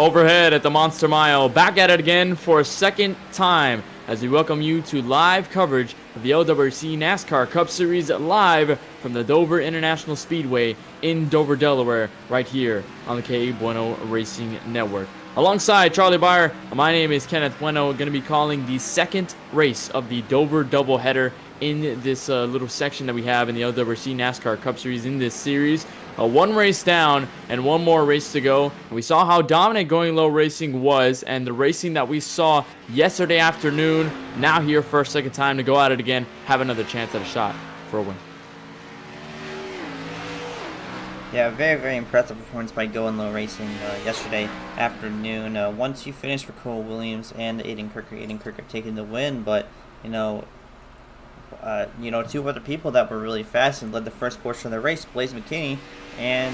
overhead at the Monster Mile. Back at it again for a second time as we welcome you to live coverage of the LWRC NASCAR Cup Series live from the Dover International Speedway in Dover, Delaware, right here on the K. Bueno Racing Network. Alongside Charlie Baier, my name is Kenneth Bueno, going to be calling the second race of the Dover doubleheader in this little section that we have in the LWRC NASCAR Cup Series in this series. One race down and one more race to go. And we saw how dominant Going Low Racing was, and the racing that we saw yesterday afternoon, now here for a second time to go at it again, have another chance at a shot for a win. Yeah, very, very impressive performance by Going Low Racing yesterday afternoon. Once you finish for Cole Williams and Aiden Kirker taking the win, but two other people that were really fast and led the first portion of the race, Blaze McKinney and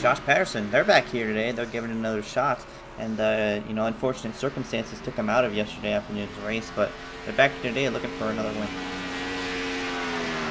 Josh Patterson. They're back here today. They're giving another shot, and unfortunate circumstances took them out of yesterday afternoon's race, but they're back here today looking for another win.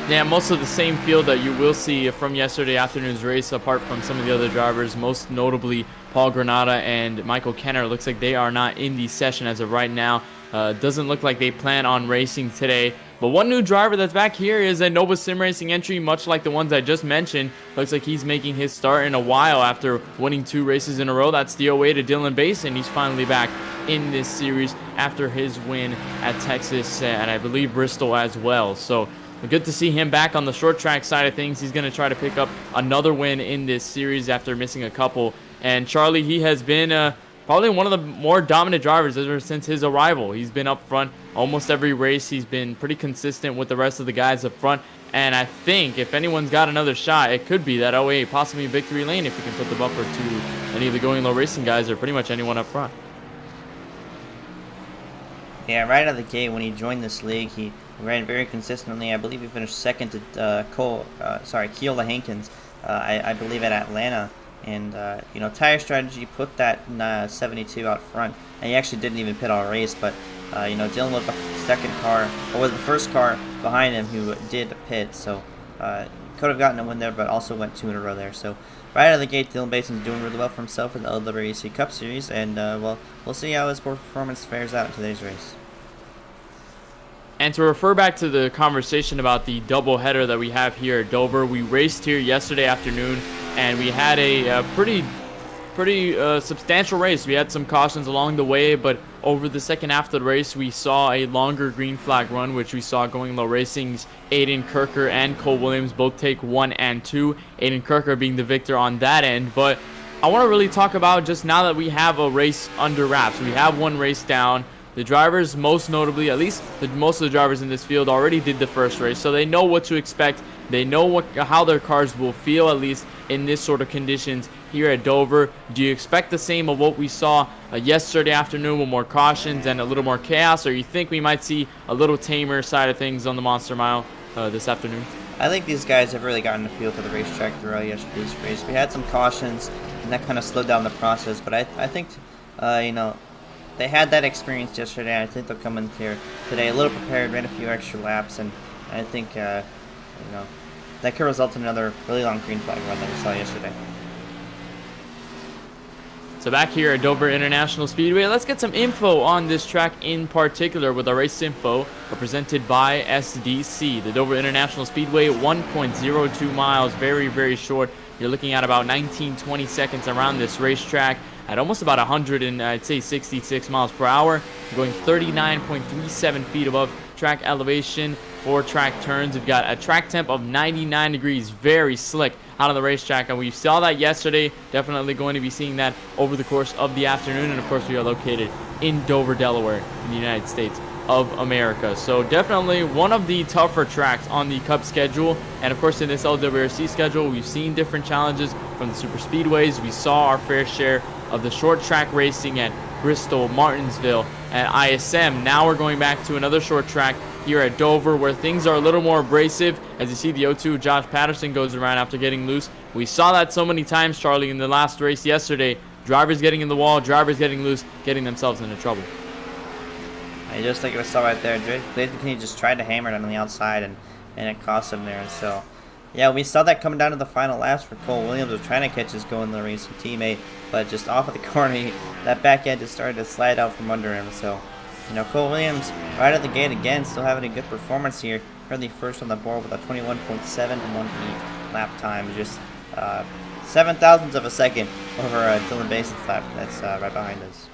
Yeah, most of the same field that you will see from yesterday afternoon's race, apart from some of the other drivers, most notably Paul Granada and Michael Kenner. Looks like they are not in the session as of right now. Doesn't look like they plan on racing today. But one new driver that's back here is a Nova Sim Racing entry, much like the ones I just mentioned. Looks like he's making his start in a while after winning 2 races in a row. That's the 08 to Dylan Bass, and he's finally back in this series after his win at Texas and I believe Bristol as well. So good to see him back on the short track side of things. He's going to try to pick up another win in this series after missing a couple. And Charlie, he has been probably one of the more dominant drivers ever since his arrival. He's been up front almost every race. He's been pretty consistent with the rest of the guys up front. And I think if anyone's got another shot, it could be that 08, possibly victory lane if you can put the bumper to any of the Going Low Racing guys or pretty much anyone up front. Yeah, right out of the gate when he joined this league, he ran very consistently. I believe he finished second to Keola Hankins, I believe at Atlanta. And, tire strategy put that 72 out front. And he actually didn't even pit all race, but, Dylan was the first car behind him who did pit. So, could have gotten a win there, but also went 2 in a row there. So, right out of the gate, Dylan Basin's doing really well for himself in the LWRC Cup Series. And, we'll see how his performance fares out in today's race. And to refer back to the conversation about the doubleheader that we have here at Dover, we raced here yesterday afternoon, and we had a pretty substantial race. We had some cautions along the way, but over the second half of the race, we saw a longer green flag run, which we saw Going Low Racing's Aiden Kirker and Cole Williams both take 1 and 2. Aiden Kirker being the victor on that end. But I want to really talk about just now that we have a race under wraps. We have one race down. The drivers, most notably, at least most of the drivers in this field already did the first race, so they know what to expect. They know how their cars will feel, at least in this sort of conditions here at Dover. Do you expect the same of what we saw yesterday afternoon with more cautions and a little more chaos, or you think we might see a little tamer side of things on the Monster Mile this afternoon? I think these guys have really gotten a feel for the racetrack throughout yesterday's race. We had some cautions, and that kind of slowed down the process, but I think, they had that experience yesterday, and I think they'll come in here today a little prepared, ran a few extra laps, and I think, that could result in another really long green flag run that we saw yesterday. So back here at Dover International Speedway, let's get some info on this track in particular with our race info presented by SDC. The Dover International Speedway, 1.02 miles, very, very short. You're looking at about 19-20 seconds around this racetrack at almost about 66 miles per hour, going 39.37 feet above track elevation. 4 track turns. We've got a track temp of 99 degrees, very slick out on the racetrack, and we saw that yesterday. Definitely going to be seeing that over the course of the afternoon, and of course we are located in Dover, Delaware, in the United States of America. So definitely one of the tougher tracks on the Cup schedule, and of course in this LWRC schedule we've seen different challenges from the super speedways. We saw our fair share of the short track racing at Bristol, Martinsville, and ISM. Now we're going back to another short track here at Dover where things are a little more abrasive. As you see, the 02 Josh Patterson goes around after getting loose. We saw that so many times, Charlie, in the last race yesterday. Drivers getting in the wall, drivers getting loose, getting themselves into trouble. Just like I saw right there, Blaze McKinney just tried to hammer it on the outside, and it cost him there. So, Yeah, we saw that coming down to the final laps for Cole Williams was trying to catch his Go in the Racing teammate, but just off of the corner, that back end just started to slide out from under him. So, Cole Williams right at the gate again, still having a good performance here. Currently first on the board with a 21.718 lap time, just 7 thousandths of a second over Dylan Bason's lap. That's right behind us.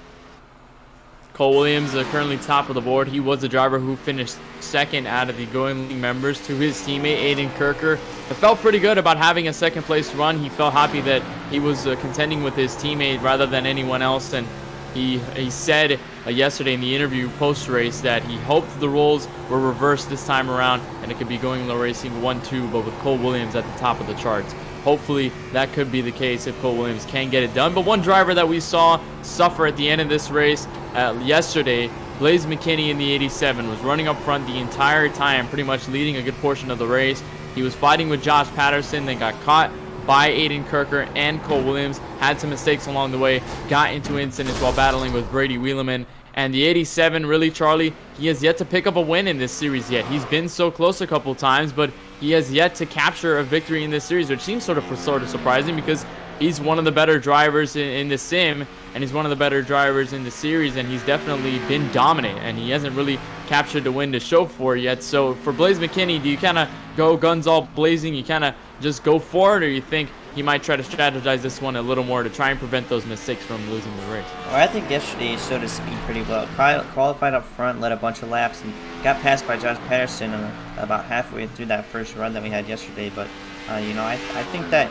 Cole Williams currently top of the board. He was the driver who finished second out of the Going League members to his teammate Aiden Kirker. It felt pretty good about having a second place run. He felt happy that he was contending with his teammate rather than anyone else. And he said yesterday in the interview post-race that he hoped the roles were reversed this time around and it could be Going Low Racing 1-2, but with Cole Williams at the top of the charts. Hopefully that could be the case if Cole Williams can get it done. But one driver that we saw suffer at the end of this race yesterday, Blaze McKinney in the 87, was running up front the entire time, pretty much leading a good portion of the race. He was fighting with Josh Patterson, then got caught by Aiden Kirker and Cole Williams, had some mistakes along the way, got into incidents while battling with Brady Wheeleman. And the 87, really, Charlie, he has yet to pick up a win in this series yet. He's been so close a couple times, but he has yet to capture a victory in this series, which seems sort of surprising because he's one of the better drivers in the sim, and he's one of the better drivers in the series, and he's definitely been dominant, and he hasn't really captured the win to show for it yet. So for Blaze McKinney, do you kind of go guns all blazing, you kind of just go for it, or you think he might try to strategize this one a little more to try and prevent those mistakes from losing the race? Well, I think yesterday he showed his speed pretty well. Qualified up front, led a bunch of laps, and got passed by Josh Patterson about halfway through that first run that we had yesterday. But, I think that,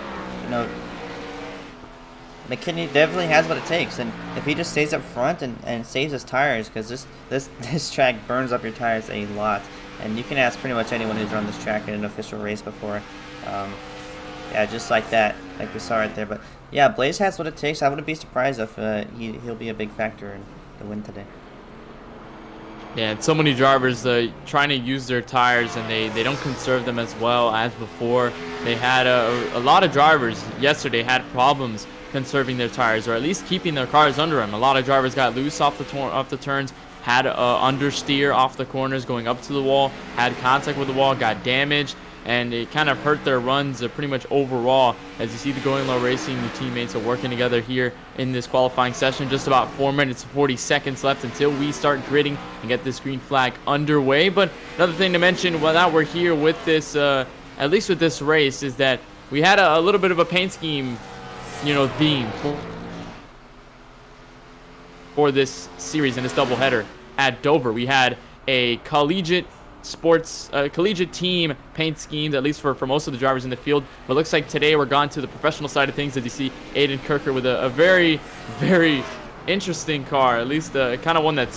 McKinney definitely has what it takes, and if he just stays up front and saves his tires, because this track burns up your tires a lot, and you can ask pretty much anyone who's run this track in an official race before. Yeah, just like that, like we saw right there. But yeah, Blaze has what it takes. I wouldn't be surprised if he'll be a big factor in the win today. Yeah, and so many drivers trying to use their tires, and they don't conserve them as well as before. They had a lot of drivers yesterday had problems conserving their tires, or at least keeping their cars under them. A lot of drivers got loose off the turns, had understeer off the corners going up to the wall, had contact with the wall, got damaged, and it kind of hurt their runs pretty much overall. As you see the Going Low Racing, the teammates are working together here in this qualifying session. Just about 4 minutes and 40 seconds left until we start gridding and get this green flag underway. But another thing to mention while that we're here with this, at least with this race, is that we had a little bit of a paint scheme, theme for this series and this doubleheader at Dover. We had a collegiate team paint schemes, at least for most of the drivers in the field. But it looks like today we're gone to the professional side of things, as you see Aiden Kirker with a very, very interesting car, at least kind of one that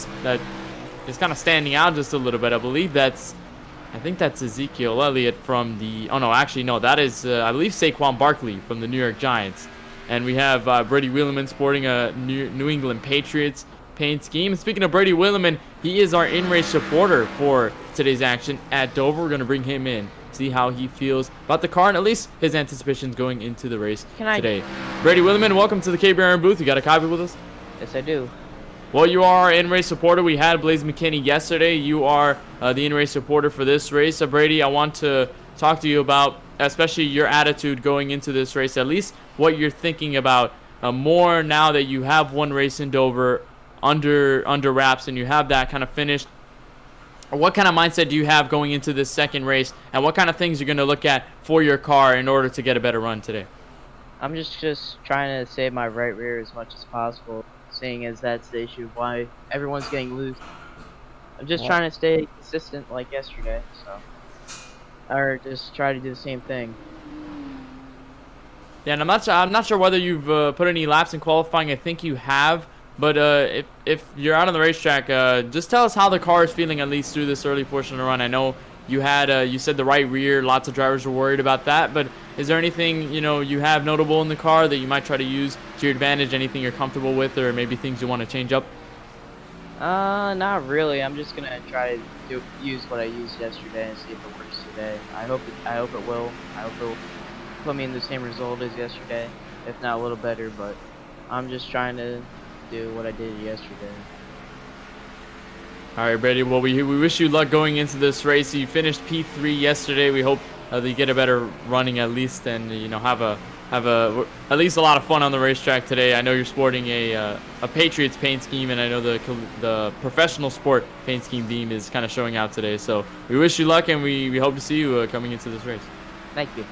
is kind of standing out just a little bit. I think that's Ezekiel Elliott from the, oh no, actually no, that is I believe Saquon Barkley from the New York Giants. And we have Brady Wheeleman sporting a New England Patriots paint scheme. And speaking of Brady Wheeleman, he is our in-race supporter for today's action at Dover. We're going to bring him in, see how he feels about the car, and at least his anticipations going into the race today. Brady Wheeleman, welcome to the KBRN booth. You got a copy with us? Yes, I do. Well, you are our in-race supporter. We had Blaze McKinney yesterday. You are the in-race supporter for this race. Brady, I want to talk to you about especially your attitude going into this race, at least what you're thinking about more now that you have one race in Dover under wraps and you have that kind of finished. What kind of mindset do you have going into this second race, and what kind of things you're going to look at for your car in order to get a better run today? I'm just trying to save my right rear as much as possible, seeing as that's the issue of why everyone's getting loose. I'm just trying to stay consistent like yesterday, or just try to do the same thing. Yeah, and I'm not sure whether you've put any laps in qualifying. I think you have, but if you're out on the racetrack, just tell us how the car is feeling at least through this early portion of the run. I know you had you said the right rear. Lots of drivers were worried about that, but is there anything you have notable in the car that you might try to use to your advantage? Anything you're comfortable with, or maybe things you want to change up? Not really. I'm just gonna try to use what I used yesterday and see if it works today. I hope it will. I hope it will put me in the same result as yesterday, if not a little better. But I'm just trying to do what I did yesterday. All right, Brady. Well, we wish you luck going into this race. You finished P3 yesterday. We hope they get a better running at least, and have at least a lot of fun on the racetrack today. I know you're sporting a Patriots paint scheme, and I know the professional sport paint scheme theme is kind of showing out today. So we wish you luck, and we hope to see you coming into this race. Thank you.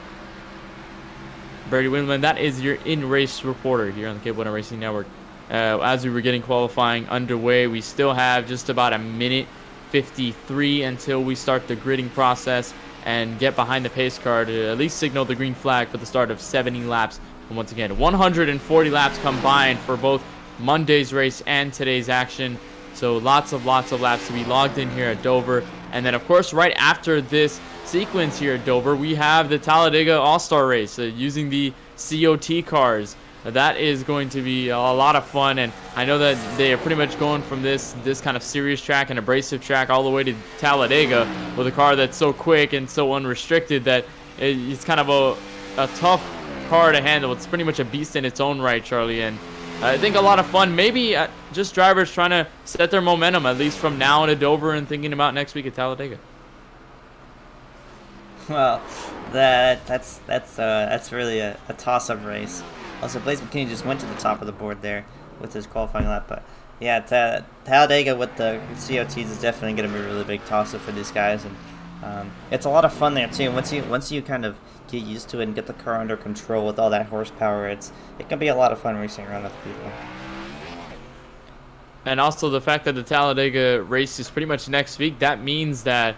Brady Winland, that is your in-race reporter here on the KBRN Racing Network. As we were getting qualifying underway, we still have just about a minute 53 until we start the gridding process and get behind the pace car to at least signal the green flag for the start of 70 laps. And once again, 140 laps combined for both Monday's race and today's action. So lots of laps to be logged in here at Dover. And then, of course, right after this sequence here at Dover, we have the Talladega All-Star Race using the COT cars. That is going to be a lot of fun, and I know that they are pretty much going from this kind of serious track and abrasive track all the way to Talladega with a car that's so quick and so unrestricted that it's kind of a tough car to handle. It's pretty much a beast in its own right, Charlie, and I think a lot of fun. Maybe just drivers trying to set their momentum, at least from now to Dover, and thinking about next week at Talladega. Well, that's really a toss-up race. Also, Blaze McKinney just went to the top of the board there with his qualifying lap, but yeah, Talladega with the COTs is definitely going to be a really big toss-up for these guys, and it's a lot of fun there too. Once you kind of get used to it and get the car under control with all that horsepower, it can be a lot of fun racing around with people. And also the fact that the Talladega race is pretty much next week, that means that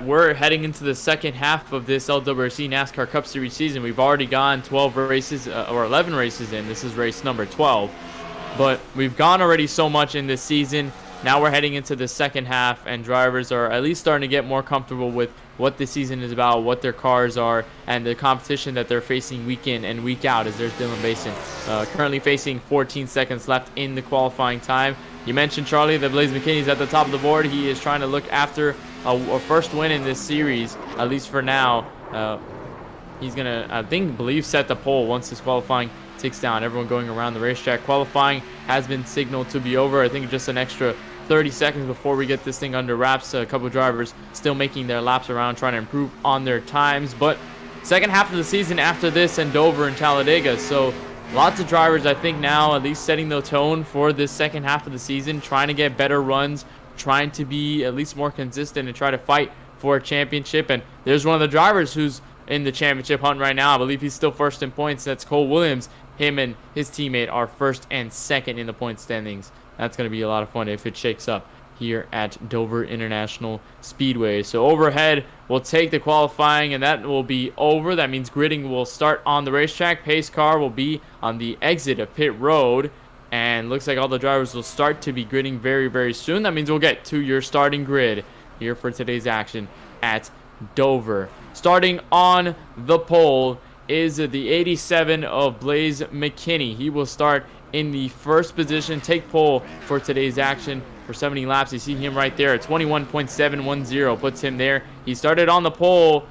we're heading into the second half of this LWRC NASCAR Cup Series season. We've already gone 12 races, or 11 races in. This is race number 12. But we've gone already so much in this season. Now we're heading into the second half, and drivers are at least starting to get more comfortable with what the season is about, what their cars are, and the competition that they're facing week in and week out. As there's Dylan Basin, currently facing 14 seconds left in the qualifying time. You mentioned, Charlie, that Blaze McKinney's at the top of the board. He is trying to look after a first win in this series, at least for now. He's going to, believe, set the pole once this qualifying ticks down. Everyone going around the racetrack. Qualifying has been signaled to be over. I think just an extra 30 seconds before we get this thing under wraps. A couple of drivers still making their laps around, trying to improve on their times. But second half of the season after this, and Dover and Talladega. So lots of drivers, I think, now at least setting the tone for this second half of the season, trying to get better runs, trying to be at least more consistent and try to fight for a championship. And there's one of the drivers who's in the championship hunt right now. I believe he's still first in points. That's Cole Williams. Him and his teammate are first and second in the point standings. That's going to be a lot of fun if it shakes up here at Dover International Speedway. So overhead, we'll take the qualifying, and that will be over. That means gridding will start on the racetrack. Pace car will be on the exit of pit road, and looks like all the drivers will start to be gridding very, very soon. That means we'll get to your starting grid here for today's action at Dover. Starting on the pole is the 87 of Blaze McKinney. He will start in the first position, take pole for today's action for 70 laps. You see him right there at 21.710, puts him there. He started on the pole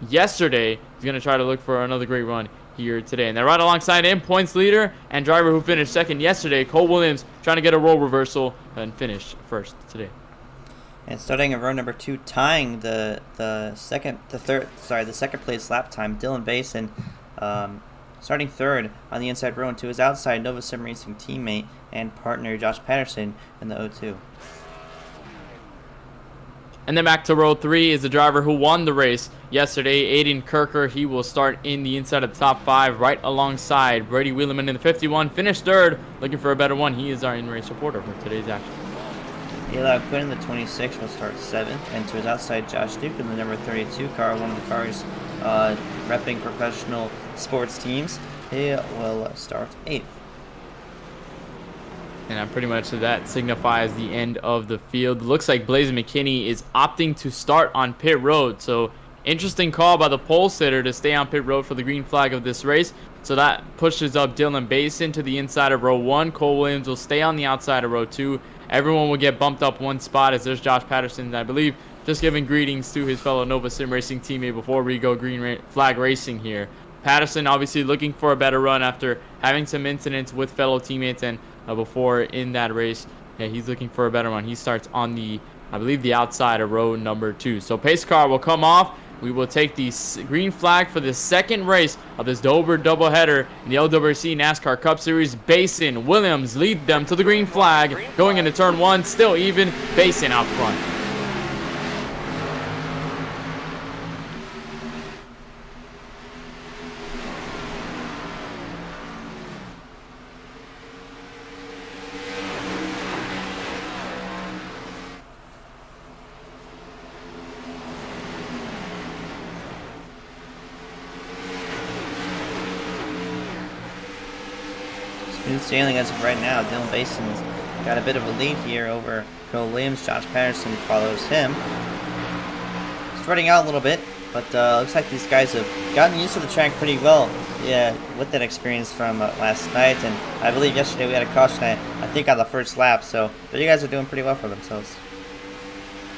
yesterday. He's going to try to look for another great run here today. And they're right alongside him, points leader and driver who finished second yesterday, Cole Williams, trying to get a role reversal and finish first today. And starting at row number 2, tying the second place lap time, Dylan Basin, starting third on the inside row, and to his outside, Nova Sim Racing teammate and partner Josh Patterson in the 0-2. And then back to row 3 is the driver who won the race yesterday, Aiden Kirker. He will start in the inside of the top 5 right alongside Brady Wheeleman in the 51. Finished third, looking for a better one. He is our in-race reporter for today's action. Eli Quinn in the 26 will start 7th, and to his outside, Josh Duke in the number 32 car, one of the cars repping professional sports teams. He will start 8th. And pretty much that signifies the end of the field. Looks like Blaze McKinney is opting to start on pit road. So interesting call by the pole sitter to stay on pit road for the green flag of this race. So that pushes up Dylan Basin to the inside of row 1. Cole Williams will stay on the outside of row 2. Everyone will get bumped up one spot as there's Josh Patterson, I believe, just giving greetings to his fellow Nova Sim Racing teammate before we go green flag racing here. Patterson obviously looking for a better run after having some incidents with fellow teammates and before in that race. Yeah, he's looking for a better run. He starts on the, I believe, the outside of row number 2. So pace car will come off. we will take the green flag for the second race of this Dover doubleheader in the LWRC NASCAR Cup Series. Basin, Williams lead them to the green flag. Going into turn 1, still even. Basin out front. Smooth sailing as of right now. Dylan Bason's got a bit of a lead here over Cole Williams. Josh Patterson follows him. Spreading out a little bit, but looks like these guys have gotten used to the track pretty well. Yeah, with that experience from last night, and I believe yesterday we had a caution, I think, on the first lap. So you guys are doing pretty well for themselves.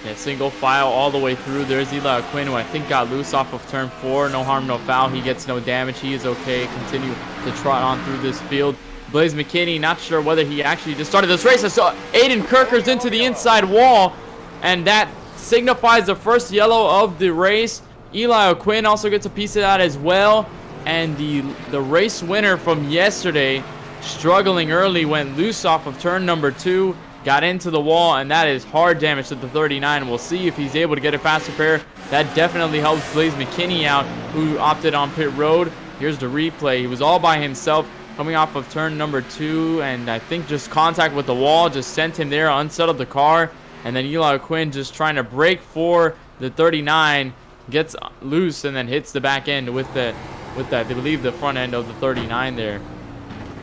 Yeah, single file all the way through. There's Eli Quinn, who I think got loose off of turn 4. No harm, no foul. He gets no damage. He is okay. Continue to trot on through this field. Blaze McKinney, not sure whether he actually just started this race. I saw Aiden Kirker's into the inside wall, and that signifies the first yellow of the race. Eli O'Quinn also gets a piece of that as well. And the race winner from yesterday, struggling early, went loose off of turn number 2, got into the wall, and that is hard damage to the 39. We'll see if he's able to get a faster pair. That definitely helps Blaze McKinney out, who opted on pit road. Here's the replay. He was all by himself coming off of turn number 2, and I think just contact with the wall just sent him there, unsettled the car. And then Eli Quinn just trying to break for the 39, gets loose and then hits the back end with that, I believe, the front end of the 39 there.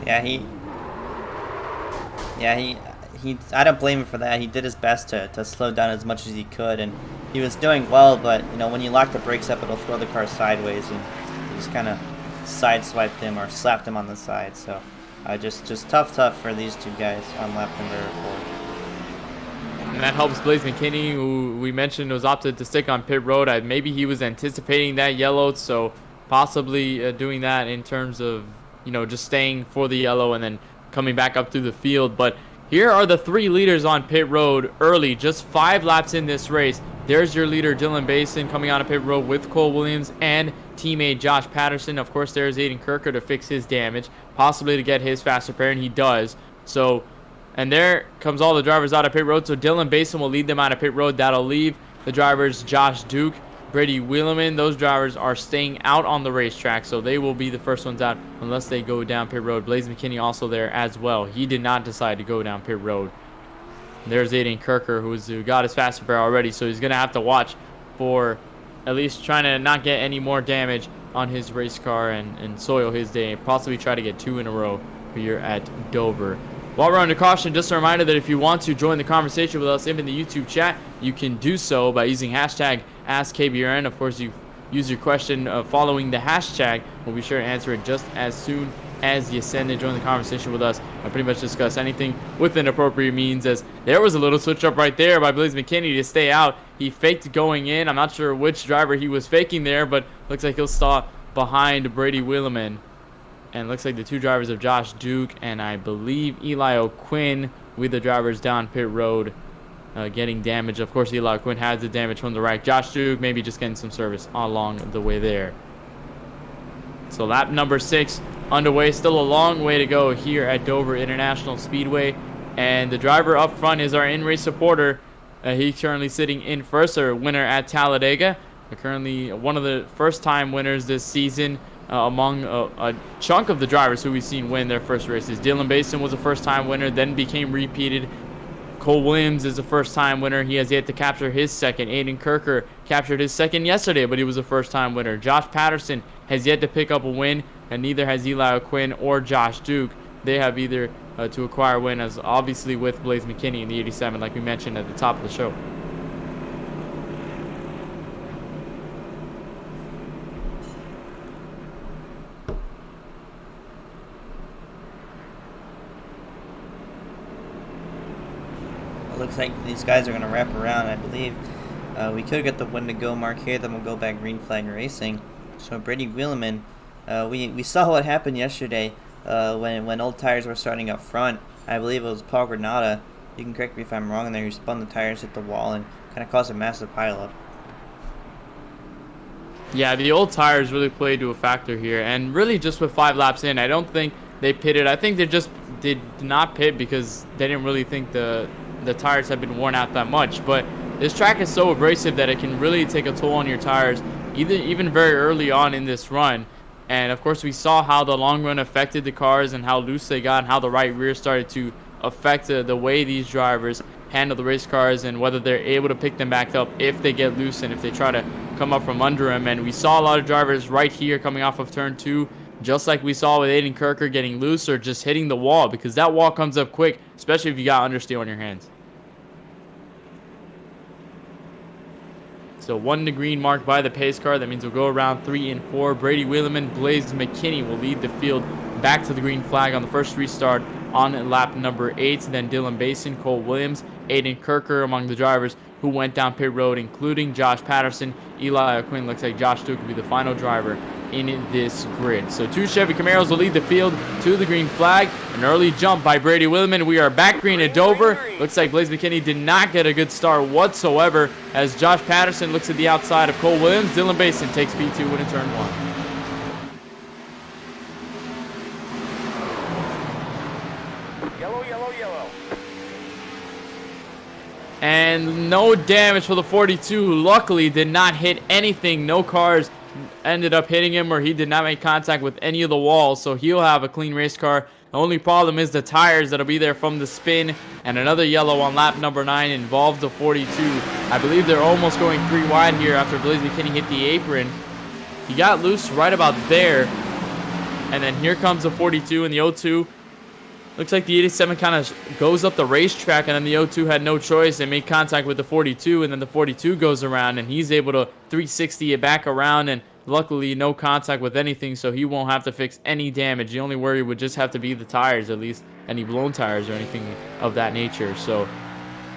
Yeah, he I don't blame him for that. He did his best to slow down as much as he could, and he was doing well, but you know, when you lock the brakes up, it'll throw the car sideways, and he just kind of sideswiped him or slapped him on the side. So just tough for these two guys on lap number 4. And that helps Blaze McKinney, who we mentioned was opted to stick on pit road. Maybe he was anticipating that yellow, so possibly doing that in terms of, you know, just staying for the yellow and then coming back up through the field. But here are the 3 leaders on pit road early, just 5 laps in this race. There's your leader, Dylan Basin, coming on a pit road with Cole Williams and teammate Josh Patterson. Of course, there's Aiden Kirker to fix his damage, possibly to get his faster pair, and he does. So, and there comes all the drivers out of pit road. So Dylan Basin will lead them out of pit road. That'll leave the drivers Josh Duke, Brady Wheeleman. Those drivers are staying out on the racetrack, so they will be the first ones out unless they go down pit road. Blaze McKinney also there as well. He did not decide to go down pit road. There's Aiden Kirker, who got his faster pair already, so he's going to have to watch for at least trying to not get any more damage on his race car and soil his day. Possibly try to get 2 in a row here at Dover. While we're under caution, just a reminder that if you want to join the conversation with us in the YouTube chat, you can do so by using hashtag AskKBRN. Of course, you use your question following the hashtag. We'll be sure to answer it just as soon as you send and join the conversation with us. I pretty much discuss anything within appropriate means, as there was a little switch up right there by Blaze McKinney to stay out. He faked going in. I'm not sure which driver he was faking there, but looks like he'll stop behind Brady Wheeleman. And looks like the 2 drivers of Josh Duke and I believe Eli O'Quinn with the drivers down pit road getting damage. Of course, Eli O'Quinn has the damage from the right. Josh Duke maybe just getting some service along the way there. So lap number 6 underway. Still a long way to go here at Dover International Speedway. And the driver up front is our in-race supporter. He's currently sitting in first, or winner at Talladega. Currently one of the first-time winners this season among a chunk of the drivers who we've seen win their first races. Dylan Basin was a first-time winner, then became repeated. Cole Williams is a first-time winner. He has yet to capture his second. Aiden Kirker captured his second yesterday, but he was a first-time winner. Josh Patterson has yet to pick up a win, and neither has Eli O'Quinn or Josh Duke. They have either to acquire a win, as obviously with Blaze McKinney in the 87, like we mentioned at the top of the show. Looks like these guys are going to wrap around. I believe we could get the 1 to go mark here, then we'll go back green flag racing. So Brady Wheeleman, we saw what happened yesterday when old tires were starting up front. I believe it was Paul Granada. You can correct me if I'm wrong in there. He spun the tires, hit the wall, and kind of caused a massive pileup. Yeah, the old tires really played to a factor here, and really just with 5 laps in, I don't think they pitted. I think they just did not pit because they didn't really think the tires had been worn out that much. But this track is so abrasive that it can really take a toll on your tires, even very early on in this run. And of course, we saw how the long run affected the cars and how loose they got, and how the right rear started to affect the way these drivers handle the race cars, and whether they're able to pick them back up if they get loose and if they try to come up from under them. And we saw a lot of drivers right here coming off of turn 2, just like we saw with Aiden Kirker, getting loose or just hitting the wall, because that wall comes up quick, especially if you got understeer on your hands. So 1 to green marked by the pace car. That means we'll go around 3 and 4. Brady Wheelerman, Blaze McKinney will lead the field back to the green flag on the first restart on lap number 8. Then Dylan Basin, Cole Williams, Aiden Kirker among the drivers who went down pit road, including Josh Patterson. Eli O'Quinn, looks like Josh Duke will be the final driver in this grid. So 2 Chevy Camaros will lead the field to the green flag. An early jump by Brady Wheelerman. We are back green at Dover. Looks like Blaze McKinney did not get a good start whatsoever, as Josh Patterson looks at the outside of Cole Williams. Dylan Basin takes P2 in turn 1. And no damage for the 42. Luckily, did not hit anything. No cars ended up hitting him, or he did not make contact with any of the walls, so he'll have a clean race car. The only problem is the tires that'll be there from the spin. And another yellow on lap number 9 involves the 42. I believe they're almost going 3 wide here after Blaze McKinney hit the apron. He got loose right about there. And then here comes the 42 and the 02. Looks like the 87 kind of goes up the racetrack, and then the 02 had no choice and made contact with the 42, and then the 42 goes around, and he's able to 360 it back around, and luckily no contact with anything, so he won't have to fix any damage. The only worry would just have to be the tires, at least any blown tires or anything of that nature. So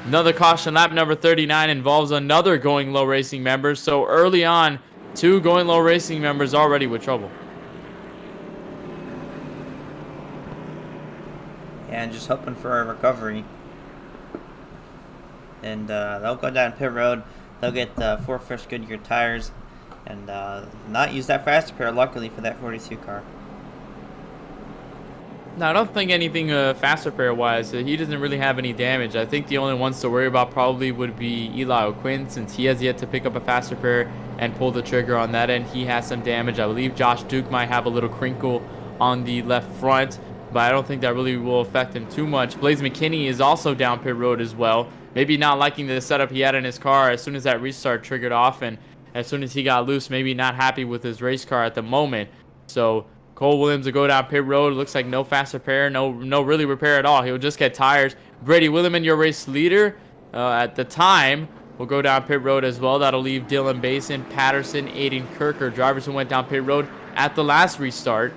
another caution, lap number 39, involves another Going Low Racing member. So early on, 2 Going Low Racing members already with trouble. And just hoping for a recovery. And they'll go down pit road. They'll get 4 fresh Goodyear tires, and not use that faster pair, luckily, for that 42 car. No, I don't think anything faster pair wise. He doesn't really have any damage. I think the only ones to worry about probably would be Eli O'Quinn, since he has yet to pick up a faster pair and pull the trigger on that end. He has some damage. I believe Josh Duke might have a little crinkle on the left front, but I don't think that really will affect him too much. Blaze McKinney is also down pit road as well. Maybe not liking the setup he had in his car as soon as that restart triggered off, and as soon as he got loose, maybe not happy with his race car at the moment. So Cole Williams will go down pit road. Looks like no faster pair, no really repair at all. He'll just get tires. Brady Wheelerman, your race leader at the time, will go down pit road as well. That'll leave Dylan Basin, Patterson, Aiden Kirker, drivers who went down pit road at the last restart,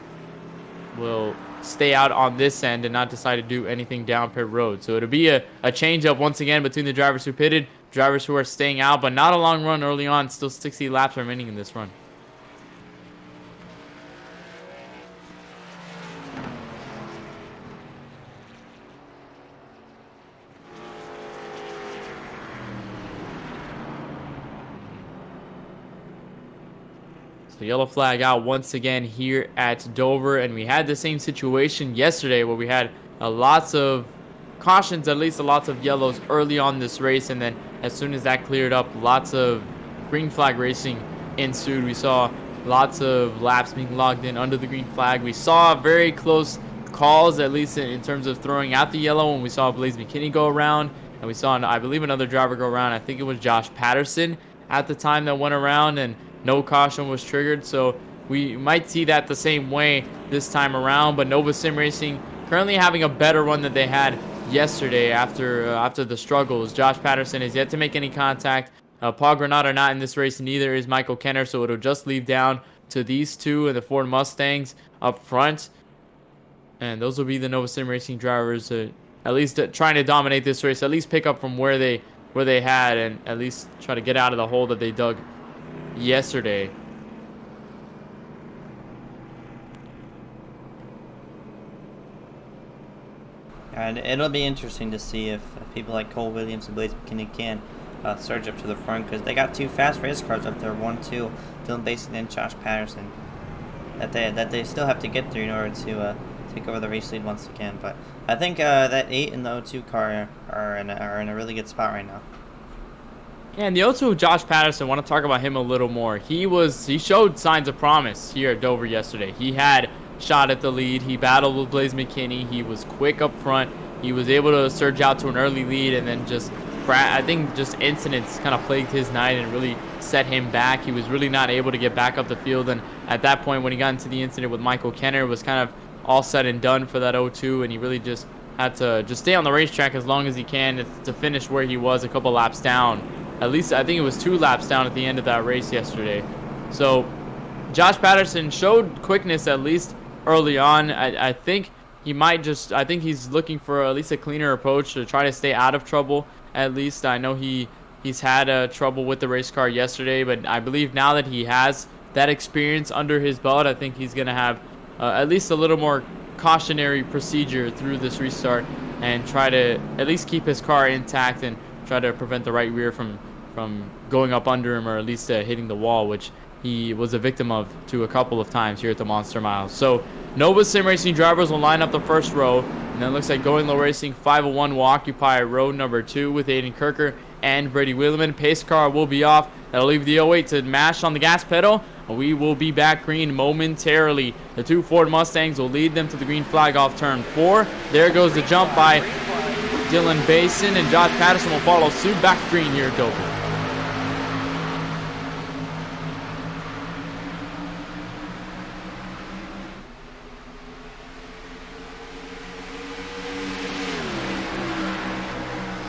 will stay out on this end and not decide to do anything down pit road. So it'll be a change up once again between the drivers who pitted, drivers who are staying out, but not a long run early on. Still 60 laps remaining in this run. So yellow flag out once again here at Dover, and we had the same situation yesterday where we had lots of cautions, at least lots of yellows early on this race, and then as soon as that cleared up, lots of green flag racing ensued. We saw lots of laps being logged in under the green flag. We saw very close calls, at least in terms of throwing out the yellow, when we saw Blaze McKinney go around, and we saw, I believe, another driver go around. I think it was Josh Patterson at the time that went around, and no caution was triggered. So we might see that the same way this time around. But Nova Sim Racing currently having a better run than they had yesterday after the struggles. Josh Patterson has yet to make any contact. Paul Granada not in this race, and neither is Michael Kenner. So it'll just leave down to these two and the Ford Mustangs up front. And those will be the Nova Sim Racing drivers, at least trying to dominate this race, at least pick up from where they had, and at least try to get out of the hole that they dug yesterday. And it'll be interesting to see if people like Cole Williams and Blaze McKinney can surge up to the front because they got 2 fast race cars up there, 1-2, Dylan Basin and Josh Patterson, that they still have to get through in order to take over the race lead once again. But I think that 8 and the 02 car are in a really good spot right now. Yeah, and the 02 Josh Patterson, want to talk about him a little more. He showed signs of promise here at Dover yesterday. He had shot at the lead. He battled with Blaze McKinney. He was quick up front. He was able to surge out to an early lead, and then I think just incidents kind of plagued his night and really set him back. He was really not able to get back up the field, and at that point when he got into the incident with Michael Kenner, it was kind of all said and done for that 02, and he really just had to just stay on the racetrack as long as he can to finish where he was, a couple laps down. At least I think it was 2 laps down at the end of that race yesterday. So Josh Patterson showed quickness at least early on. I think he's looking for at least a cleaner approach to try to stay out of trouble. At least I know he's had trouble with the race car yesterday, but I believe now that he has that experience under his belt, I think he's going to have at least a little more cautionary procedure through this restart and try to at least keep his car intact and try to prevent the right rear from going up under him, or at least hitting the wall, which he was a victim of a couple of times here at the Monster Miles. So Nova Sim Racing drivers will line up the first row, and then it looks like Going Low Racing 501 will occupy row number 2 with Aiden Kirker and Brady Wheeleman. Pace car will be off. That'll leave the 08 to mash on the gas pedal. We will be back green momentarily. The 2 Ford Mustangs will lead them to the green flag off turn 4. There goes the jump by Dylan Basin, and Josh Patterson will follow suit back green here at Dover.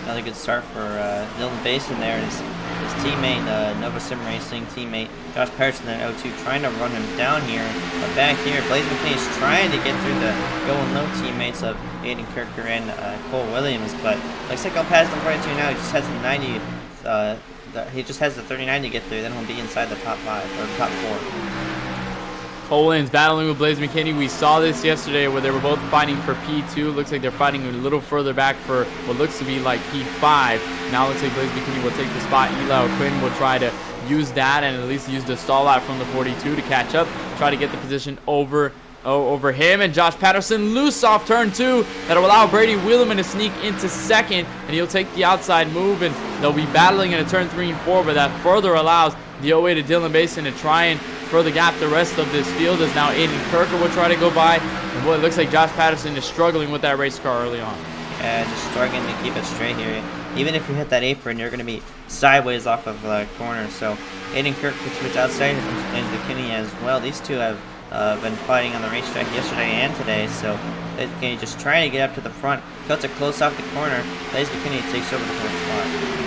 Another good start for Dylan Basin there. His teammate, Nova Sim Racing teammate Josh Patterson in 02, trying to run him down here. But back here, Blaze McKinney is trying to get through the Going Low teammates of Aiden Kirker and Cole Williams. But looks like I'll pass the 42 now. He just has the 90. He just has the 39 to get through. Then he'll be inside the top 5 or top 4. Cole Williams battling with Blaze McKinney. We saw this yesterday where they were both fighting for P2. Looks like they're fighting a little further back for what looks to be like P5. Now it looks like Blaze McKinney will take the spot. Eli O'Quinn will try to use that and at least use the stall out from the 42 to catch up. Try to get the position over him. And Josh Patterson loose off turn 2. That'll allow Brady Wheeleman to sneak into second. And he'll take the outside move. And they'll be battling in a turn 3 and 4. But that further allows the 08 to Dylan Basin to try and further gap the rest of this field, as now Aiden Kirker will try to go by. And boy, it looks like Josh Patterson is struggling with that race car early on. And just struggling to keep it straight here. Even if you hit that apron, you're going to be sideways off of the corner. So Aiden Kirker can switch outside and McKinney as well. These two have been fighting on the racetrack yesterday and today. So Blaze McKinney just trying to get up to the front. Cuts it close off the corner. Blaze McKinney takes over the fourth spot.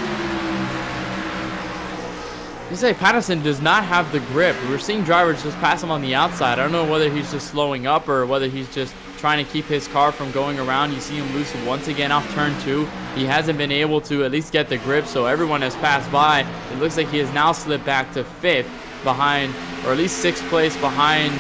You say Patterson does not have the grip. We're seeing drivers just pass him on the outside. I don't know whether he's just slowing up or whether he's just trying to keep his car from going around. You see him loose once again off turn 2. He hasn't been able to at least get the grip, so everyone has passed by. It looks like he has now slipped back to 5th behind, or at least 6th place behind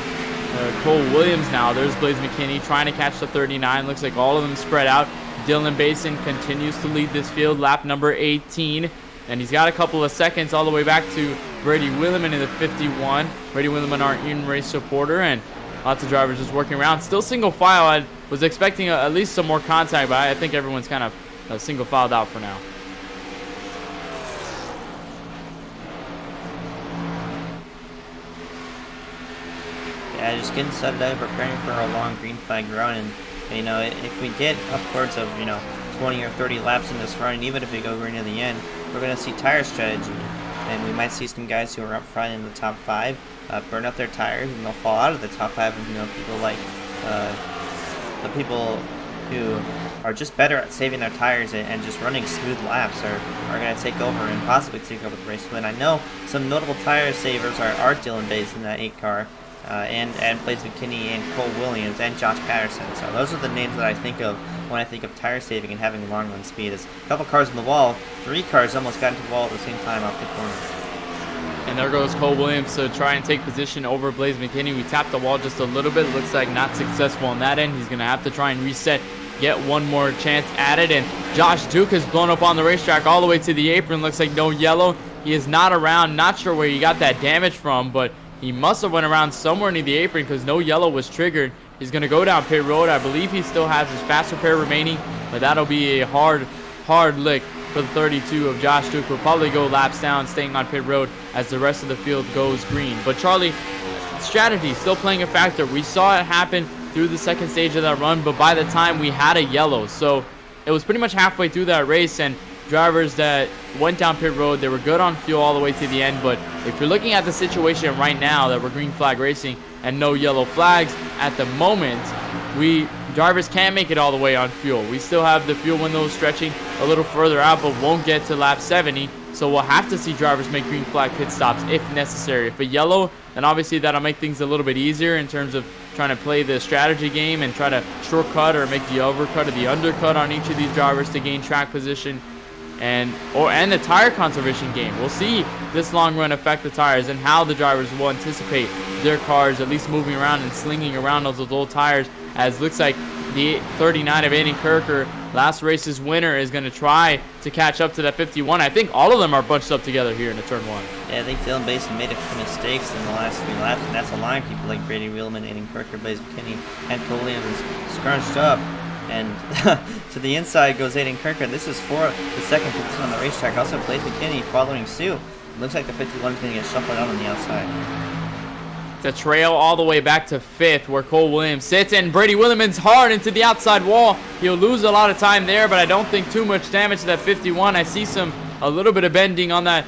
Cole Williams now. There's Blaze McKinney trying to catch the 39. Looks like all of them spread out. Dylan Basin continues to lead this field, lap number 18. And he's got a couple of seconds all the way back to Brady Wheeleman in the 51. Brady Wheeleman, our in-race supporter, and lots of drivers just working around. Still single file. I was expecting at least some more contact, but I think everyone's kind of single filed out for now. Yeah, just getting set up, preparing for a long green flag run. And, you know, if we get upwards of, 20 or 30 laps in this run, and even if we go green to the end, we're going to see tire strategy, and we might see some guys who are up front in the top 5 burn up their tires, and they'll fall out of the top 5. And people like the people who are just better at saving their tires and just running smooth laps are going to take over and possibly take over the race win. I know some notable tire savers are Dylan Basin in that 8 car, and Blaze McKinney and Cole Williams and Josh Patterson. So those are the names that I think of when I think of tire saving and having long run speed. Is a couple cars in the wall, 3 cars almost got into the wall at the same time off the corner. And there goes Cole Williams to try and take position over Blaze McKinney. We tapped the wall just a little bit. Looks like not successful on that end. He's going to have to try and reset get one more chance at it. And Josh Duke has blown up on the racetrack all the way to the apron. Looks like no yellow. He is not around. Not sure where he got that damage from, but he must have went around somewhere near the apron because no yellow was triggered. He's going to go down pit road. I believe he still has his fast repair remaining, but that'll be a hard lick for the 32 of Josh Duke. Will probably go laps down, staying on pit road as the rest of the field goes green. But Charlie, strategy still playing a factor. We saw it happen through the second stage of that run, but by the time we had a yellow, so it was pretty much halfway through that race, and drivers that went down pit road, they were good on fuel all the way to the end. But if you're looking at the situation right now that we're green flag racing and no yellow flags at the moment, drivers can't make it all the way on fuel. We still have the fuel window stretching a little further out, but won't get to lap 70. So we'll have to see drivers make green flag pit stops if necessary. If a yellow, then obviously that'll make things a little bit easier in terms of trying to play the strategy game and try to shortcut or make the overcut or the undercut on each of these drivers to gain track position. And the tire conservation game. We'll see this long run affect the tires and how the drivers will anticipate their cars at least moving around and slinging around those old tires, as looks like the 39 of Aiden Kirker, last race's winner, is going to try to catch up to that 51. I think all of them are bunched up together here in the turn one. Yeah, I think Dylan Basin made a few mistakes in the last 3 laps, and that's allowing people like Brady Wheelman, Aiden Kirker, Blaze McKinney, and Cole Williams scrunched up. And to the inside goes Aiden Kirker. This is for the second position on the racetrack. Also, Blaze McKinney following suit. Looks like the 51 is going to get shuffled out on the outside. It's a trail all the way back to 5th where Cole Williams sits, and Brady Williman's hard into the outside wall. He'll lose a lot of time there, but I don't think too much damage to that 51. I see a little bit of bending on that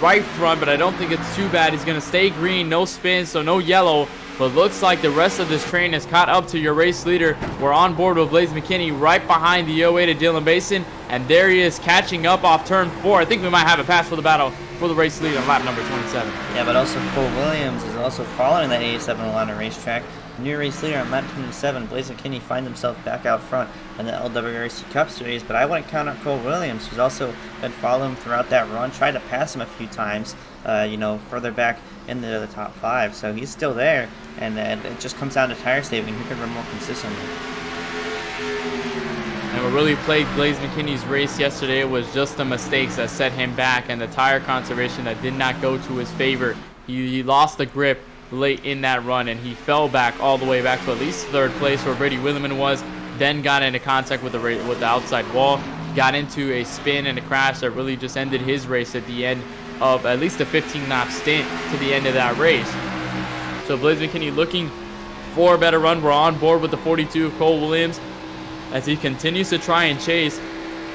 right front, but I don't think it's too bad. He's going to stay green, no spin, so no yellow. But looks like the rest of this train has caught up to your race leader. We're on board with Blaze McKinney right behind the 08 of Dylan Basin. And there he is catching up off turn 4. I think we might have a pass for the battle for the race lead on lap number 27. Yeah, but also Cole Williams is also following that 87 Atlanta racetrack. New race leader on lap 27, Blaze McKinney finds himself back out front in the LWRC Cup Series. But I wouldn't count out Cole Williams, who's also been following him throughout that run. Tried to pass him a few times, further back into the top 5. So he's still there, and it just comes down to tire saving. Who can run more consistently? And what really plagued Blaze McKinney's race yesterday was just the mistakes that set him back and the tire conservation that did not go to his favor. He lost the grip late in that run, and he fell back all the way back to at least 3rd place where Brady Williman was, then got into contact with the outside wall, got into a spin and a crash that really just ended his race at the end of at least a 15-lap stint to the end of that race. So Blaze McKinney looking for a better run. We're on board with the 42 of Cole Williams as he continues to try and chase.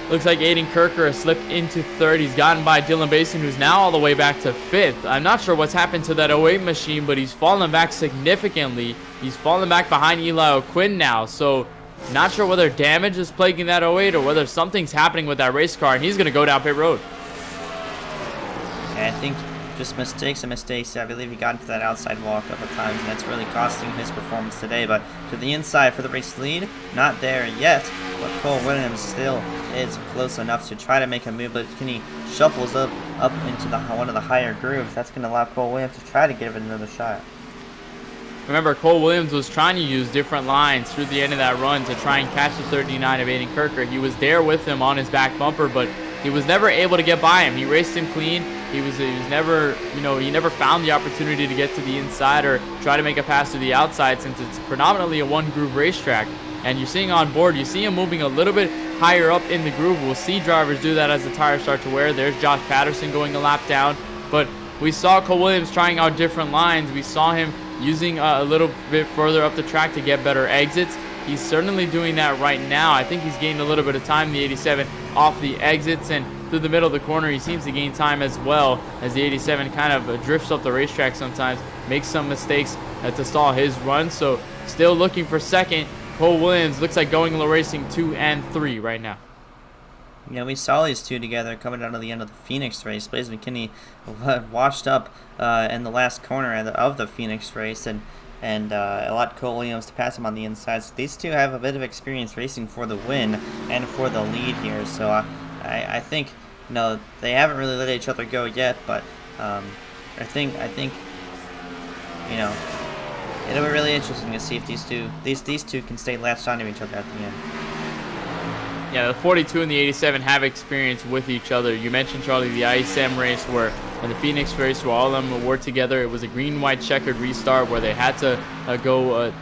Looks like Aiden Kirker has slipped into 3rd. He's gotten by Dylan Basin, who's now all the way back to 5th. I'm not sure what's happened to that 08 machine, but he's fallen back significantly. He's fallen back behind Eli O'Quinn now, so not sure whether damage is plaguing that 08 or whether something's happening with that race car, and he's going to go down pit road. I think just mistakes and mistakes. I believe he got into that outside wall a couple times, and that's really costing his performance today. But to the inside for the race lead, not there yet. But Cole Williams still is close enough to try to make a move. But he shuffles up into one of the higher grooves. That's going to allow Cole Williams to try to give it another shot. Remember, Cole Williams was trying to use different lines through the end of that run to try and catch the 39 of Aiden Kirker. He was there with him on his back bumper, but he was never able to get by him. He raced him clean. He was never, he never found the opportunity to get to the inside or try to make a pass to the outside, since it's predominantly a one-groove racetrack. And you're seeing on board, you see him moving a little bit higher up in the groove. We'll see drivers do that as the tires start to wear. There's Josh Patterson going a lap down. But we saw Cole Williams trying out different lines. We saw him using a little bit further up the track to get better exits. He's certainly doing that right now. I think he's gained a little bit of time, the 87, off the exits, and through the middle of the corner he seems to gain time as well, as the 87 kind of drifts up the racetrack sometimes, makes some mistakes to stall his run. So still looking for second. Cole Williams looks like going low racing 2 and 3 right now. Yeah, we saw these two together coming down to the end of the Phoenix race. Blaze McKinney washed up in the last corner of the Phoenix race, and allowed Cole Williams to pass him on the inside. So these two have a bit of experience racing for the win and for the lead here. So I think they haven't really let each other go yet, but I think it'll be really interesting to see if these two can stay latched onto each other at the end. Yeah, the 42 and the 87 have experience with each other. You mentioned, Charlie, the ISM race where, and the Phoenix race where all of them were together. It was a green-white checkered restart where they had to go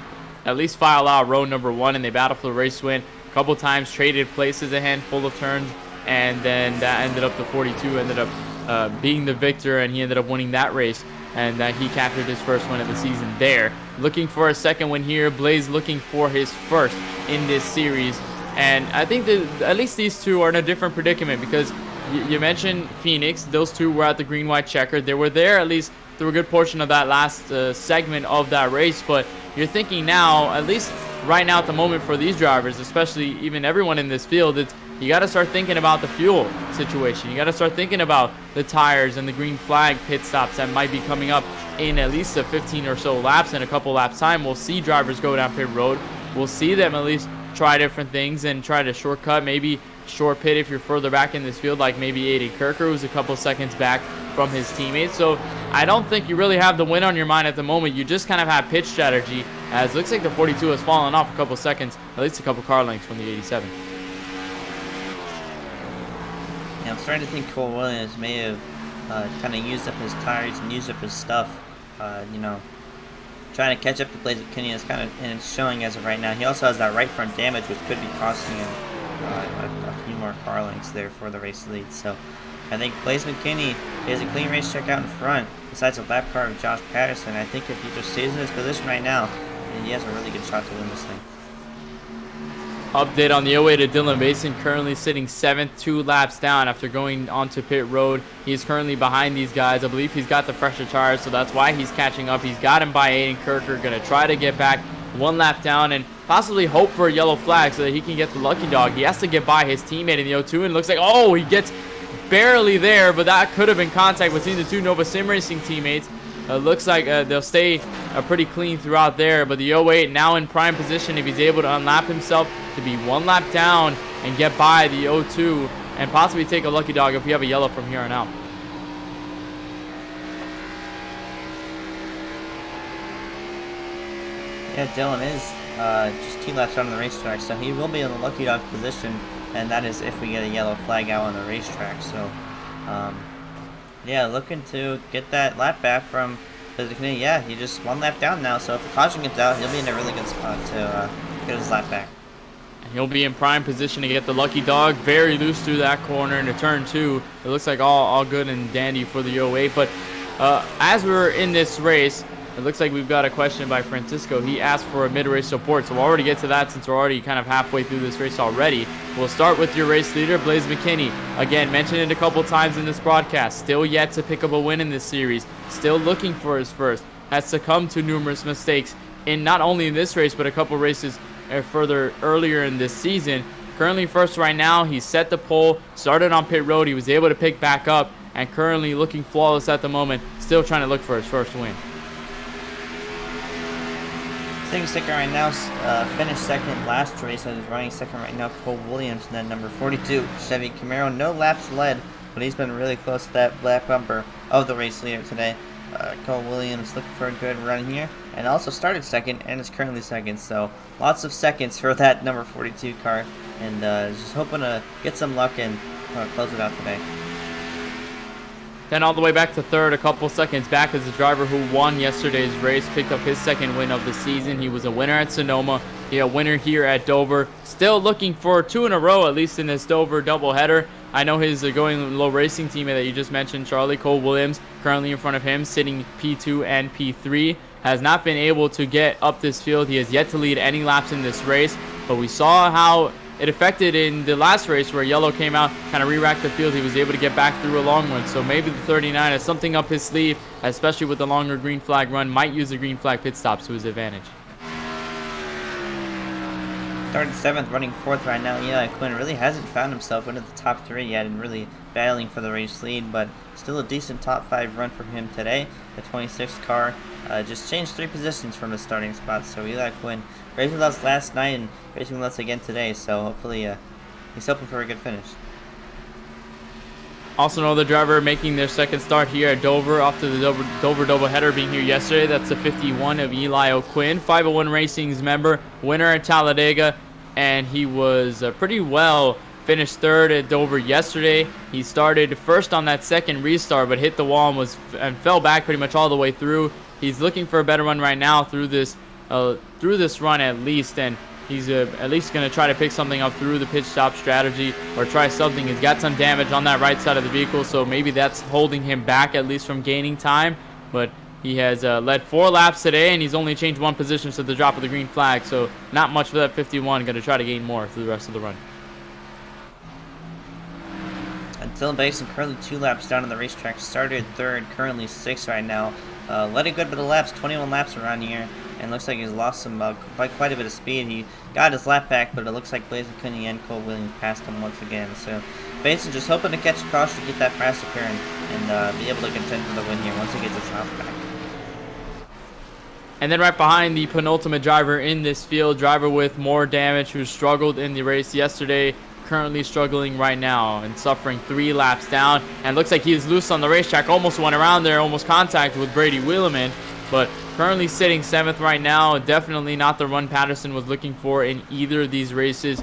at least file out row number 1, and they battled for the race win. A couple times traded places a handful of turns, and then that ended up the 42 ended up being the victor, and he ended up winning that race, and he captured his first win of the season there. Looking for a second win here. Blaze looking for his first in this series. And I think that at least these two are in a different predicament because you mentioned Phoenix. Those two were at the green-white checker. They were there at least through a good portion of that last segment of that race. But you're thinking now, at least right now at the moment for these drivers, especially even everyone in this field, it's you got to start thinking about the fuel situation. You got to start thinking about the tires and the green flag pit stops that might be coming up in at least a 15 or so laps. In a couple laps time, we'll see drivers go down pit road. We'll see them at least try different things and try to shortcut, maybe short pit if you're further back in this field, like maybe Aiden Kirker, who's a couple seconds back from his teammates. So I don't think you really have the win on your mind at the moment. You just kind of have pitch strategy, as it looks like the 42 has fallen off a couple seconds, at least a couple car lengths from the 87. Yeah, I'm starting to think Cole Williams may have kind of used up his tires and used up his stuff, trying to catch up to Blaze McKinney is kind of, and it's showing as of right now. He also has that right front damage, which could be costing him a few more car lengths there for the race lead. So I think Blaze McKinney is a clean racetrack out in front, besides a lap car of Josh Patterson. I think if he just stays in his position right now, he has a really good shot to win this thing. Update on the 08 to Dylan Basin, currently sitting 7th, 2 laps down after going onto pit road. He's currently behind these guys. I believe he's got the fresher tires, so that's why he's catching up. He's got him by Aiden Kirker, going to try to get back 1 lap down and possibly hope for a yellow flag so that he can get the lucky dog. He has to get by his teammate in the 02, and it looks like, oh, he gets barely there, but that could have been contact between the two Nova Sim Racing teammates. Looks like they'll stay pretty clean throughout there, but the 08 now in prime position if he's able to unlap himself to be 1 lap down and get by the 02 and possibly take a lucky dog if we have a yellow from here on out. Yeah, Dylan is just 2 laps out on the racetrack, so he will be in the lucky dog position, and that is if we get a yellow flag out on the racetrack. So, yeah, looking to get that lap back from Blaze. Yeah, he just 1 lap down now, so if the caution gets out, he'll be in a really good spot to get his lap back. He'll be in prime position to get the lucky dog. Very loose through that corner into turn 2. It looks like all good and dandy for the 08. But as we're in this race, it looks like we've got a question by Francisco. He asked for a mid-race support, so we'll already get to that since we're already kind of halfway through this race already. We'll start with your race leader, Blaze McKinney. Again, mentioned it a couple times in this broadcast. Still yet to pick up a win in this series. Still looking for his first. Has succumbed to numerous mistakes in not only in this race, but a couple races further earlier in this season. Currently first right now. He set the pole, started on pit road. He was able to pick back up, and currently looking flawless at the moment. Still trying to look for his first win. Sitting second right now, finished second last race, and is running second right now, Cole Williams, and then number 42, Chevy Camaro. No laps led, but he's been really close to that black bumper of the race leader today. Cole Williams looking for a good run here, and also started second, and is currently second, so lots of seconds for that number 42 car, and just hoping to get some luck and close it out today. Then all the way back to third, a couple seconds back, as the driver who won yesterday's race picked up his second win of the season. He was a winner at Sonoma, he a winner here at Dover. Still looking for 2 in a row, at least in this Dover doubleheader. I know his going low racing teammate that you just mentioned, Charlie, Cole Williams, currently in front of him, sitting P2 and P3, has not been able to get up this field. He has yet to lead any laps in this race, but we saw how it affected in the last race where yellow came out, kind of re-racked the field. He was able to get back through a long one. So maybe the 39 has something up his sleeve, especially with the longer green flag run. Might use the green flag pit stops to his advantage. Started 7th, running 4th right now. Eli Quinn really hasn't found himself into the top 3 yet and really battling for the race lead, but still a decent top 5 run for him today. The 26th car just changed 3 positions from his starting spot, so Eli Quinn racing with us last night and racing with us again today, so hopefully he's hoping for a good finish. Also another driver making their second start here at Dover after the Dover doubleheader being here yesterday. That's the 51 of Eli O'Quinn, 501 Racing's member, winner at Talladega. and he was pretty well finished third at Dover yesterday. He started first on that second restart, but hit the wall and fell back pretty much all the way through. He's looking for a better run right now through this run at least, and he's at least going to try to pick something up through the pitch stop strategy or try something. He's got some damage on that right side of the vehicle, so maybe that's holding him back at least from gaining time. But he has led 4 laps today, and he's only changed 1 position to the drop of the green flag, so not much for that 51. Going to try to gain more through the rest of the run. Dylan Basin currently 2 laps down on the racetrack, started 3rd, currently 6th right now. Led a good bit of laps, 21 laps around here, and looks like he's lost some quite a bit of speed. He got his lap back, but it looks like Blaze McKinney and Cole Williams passed him once again. So Basin just hoping to catch a caution to get that faster pair and be able to contend for the win here once he gets his lap back. And then right behind the penultimate driver in this field, driver with more damage who struggled in the race yesterday, currently struggling right now and suffering 3 laps down, and looks like he is loose on the racetrack. Almost went around there, almost contact with Brady Wheeleman, but currently sitting 7th right now. Definitely not the run Patterson was looking for in either of these races.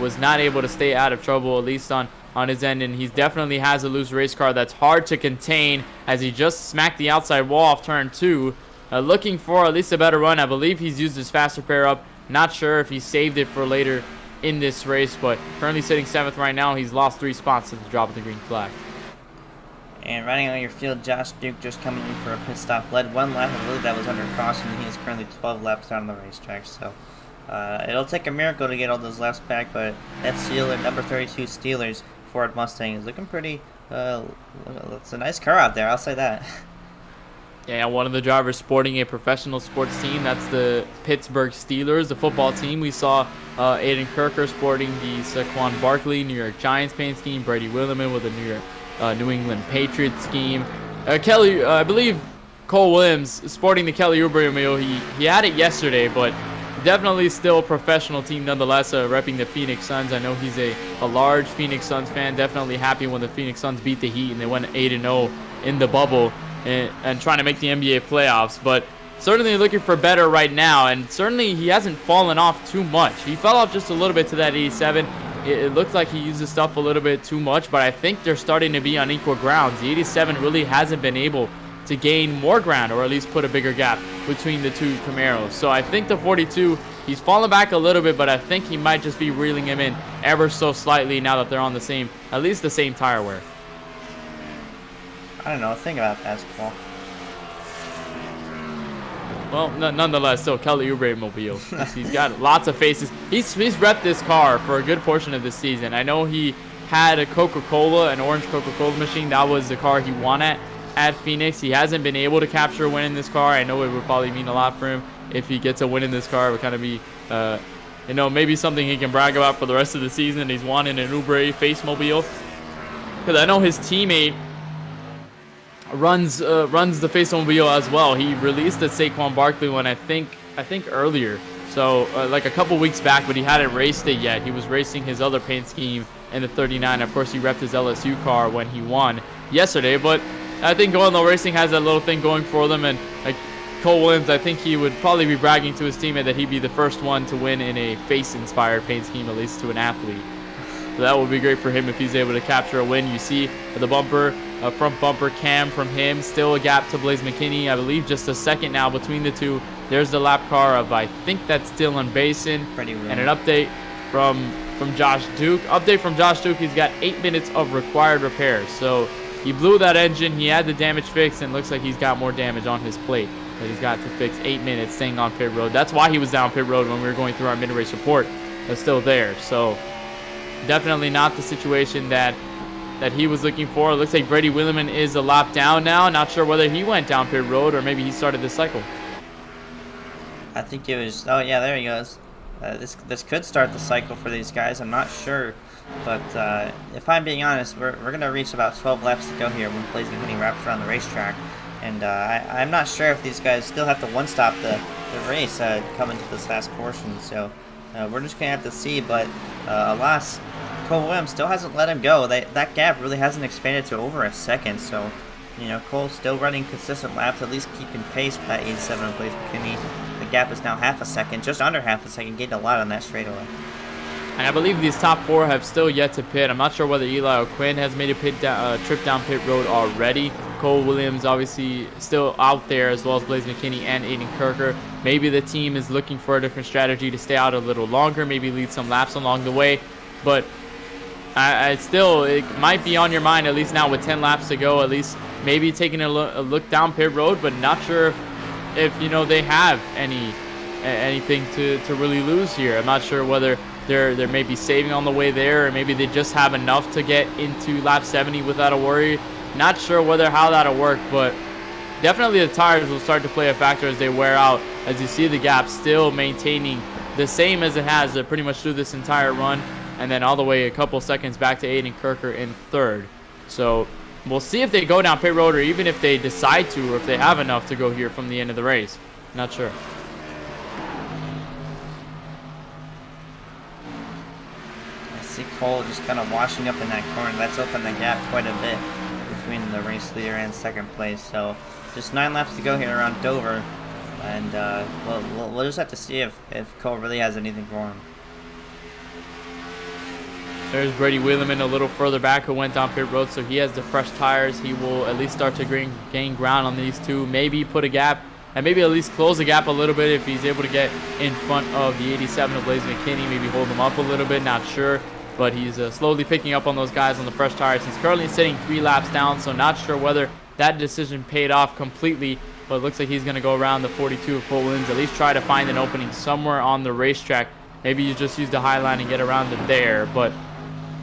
Was not able to stay out of trouble, at least on his end, and he definitely has a loose race car that's hard to contain as he just smacked the outside wall off turn 2. Looking for at least a better run. I believe he's used his faster pair up. Not sure if he saved it for later in this race, but currently sitting 7th right now. He's lost 3 spots since the drop of the green flag. And riding on your field, Josh Duke just coming in for a pit stop. Led 1 lap, I believe that was under caution, and he is currently 12 laps down on the racetrack. So it'll take a miracle to get all those laps back, but that Steeler, number 32 Steelers Ford Mustang is looking pretty, it's a nice car out there, I'll say that. Yeah, one of the drivers sporting a professional sports team. That's the Pittsburgh Steelers, the football team. We saw Aiden Kirker sporting the Saquon Barkley New York Giants paint scheme. Brady Wheeleman with a New England Patriots scheme. Kelly, I believe Cole Williams sporting the Kelly Oubre mule. He had it yesterday, but definitely still a professional team nonetheless, repping the Phoenix Suns. I know he's a large Phoenix Suns fan. Definitely happy when the Phoenix Suns beat the Heat and they went 8-0 in the bubble. And trying to make the NBA playoffs, but certainly looking for better right now, and certainly he hasn't fallen off too much. He fell off just a little bit to that 87. It looks like he uses stuff a little bit too much, but I think they're starting to be on equal grounds. The 87 really hasn't been able to gain more ground, or at least put a bigger gap between the 2 Camaros. So I think the 42, he's fallen back a little bit, but I think he might just be reeling him in ever so slightly now that they're on at least the same tire wear. I don't know, think about basketball. Well, nonetheless, still Kelly Oubre mobile. He's got lots of faces. He's repped this car for a good portion of this season. I know he had a Coca-Cola, an orange Coca-Cola machine. That was the car he won at Phoenix. He hasn't been able to capture a win in this car. I know it would probably mean a lot for him if he gets a win in this car. It would kind of be, maybe something he can brag about for the rest of the season. He's won in an Oubre face mobile. Because I know his teammate runs the face mobile as well. He released the Saquon Barkley one, I think earlier, so like a couple weeks back, but he hadn't raced it yet. He was racing his other paint scheme in the 39. Of course, he repped his LSU car when he won yesterday, but I think Go Racing has that little thing going for them, and like Cole Williams, I think he would probably be bragging to his teammate that he'd be the first one to win in a face-inspired paint scheme, at least to an athlete. So that would be great for him if he's able to capture a win. You see the bumper, front bumper cam from him. Still a gap to Blaze McKinney. I believe just a second now between the 2. There's the lap car of, I think that's Dylan Basin. And an update from Josh Duke. Update from Josh Duke, he's got 8 minutes of required repairs. So he blew that engine. He had the damage fixed, and looks like he's got more damage on his plate that he's got to fix. 8 minutes staying on pit road. That's why he was down pit road when we were going through our mid-race report. That's still there. So definitely not the situation that he was looking for. It looks like Brady Wheeleman is a lap down now. Not sure whether he went down pit road or maybe he started this cycle. I think it was, oh yeah, there he goes. This could start the cycle for these guys, I'm not sure. But if I'm being honest, we're going to reach about 12 laps to go here when Blaze McKinney wraps around the racetrack. And I'm not sure if these guys still have to one-stop the race coming to this last portion. So we're just going to have to see, but alas, Cole Williams still hasn't let him go. That gap really hasn't expanded to over a second, so Cole's still running consistent laps, at least keeping pace with that 87 of Blaze McKinney. The gap is now half a second, just under half a second, gained a lot on that straightaway. And I believe these top 4 have still yet to pit. I'm not sure whether Eli or Quinn has made a trip down pit road already. Cole Williams obviously still out there, as well as Blaze McKinney and Aiden Kirker. Maybe the team is looking for a different strategy to stay out a little longer, maybe lead some laps along the way. But it might be on your mind, at least now with 10 laps to go, at least maybe taking a look down pit road, but not sure if you know, they have anything to really lose here. I'm not sure whether they're maybe saving on the way there, or maybe they just have enough to get into lap 70 without a worry. Not sure how that'll work, but definitely the tires will start to play a factor as they wear out, as you see the gap still maintaining the same as it has pretty much through this entire run, and then all the way a couple seconds back to Aiden Kirker in 3rd. So we'll see if they go down pit road, or even if they decide to, or if they have enough to go here from the end of the race. Not sure. See Cole just kind of washing up in that corner. That's opened the gap quite a bit between the race leader and 2nd place. So just 9 laps to go here around Dover, and we'll just have to see if Cole really has anything for him. There's Brady Wheelerman a little further back, who went down pit road, so he has the fresh tires. He will at least start to gain ground on these two, maybe put a gap, and maybe at least close the gap a little bit if he's able to get in front of the 87 of Blaze McKinney, maybe hold him up a little bit, not sure. But he's slowly picking up on those guys on the fresh tires. He's currently sitting 3 laps down, so not sure whether that decision paid off completely. But it looks like he's going to go around the 42 of Cole Williams, at least try to find an opening somewhere on the racetrack. Maybe you just use the high line and get around it there. But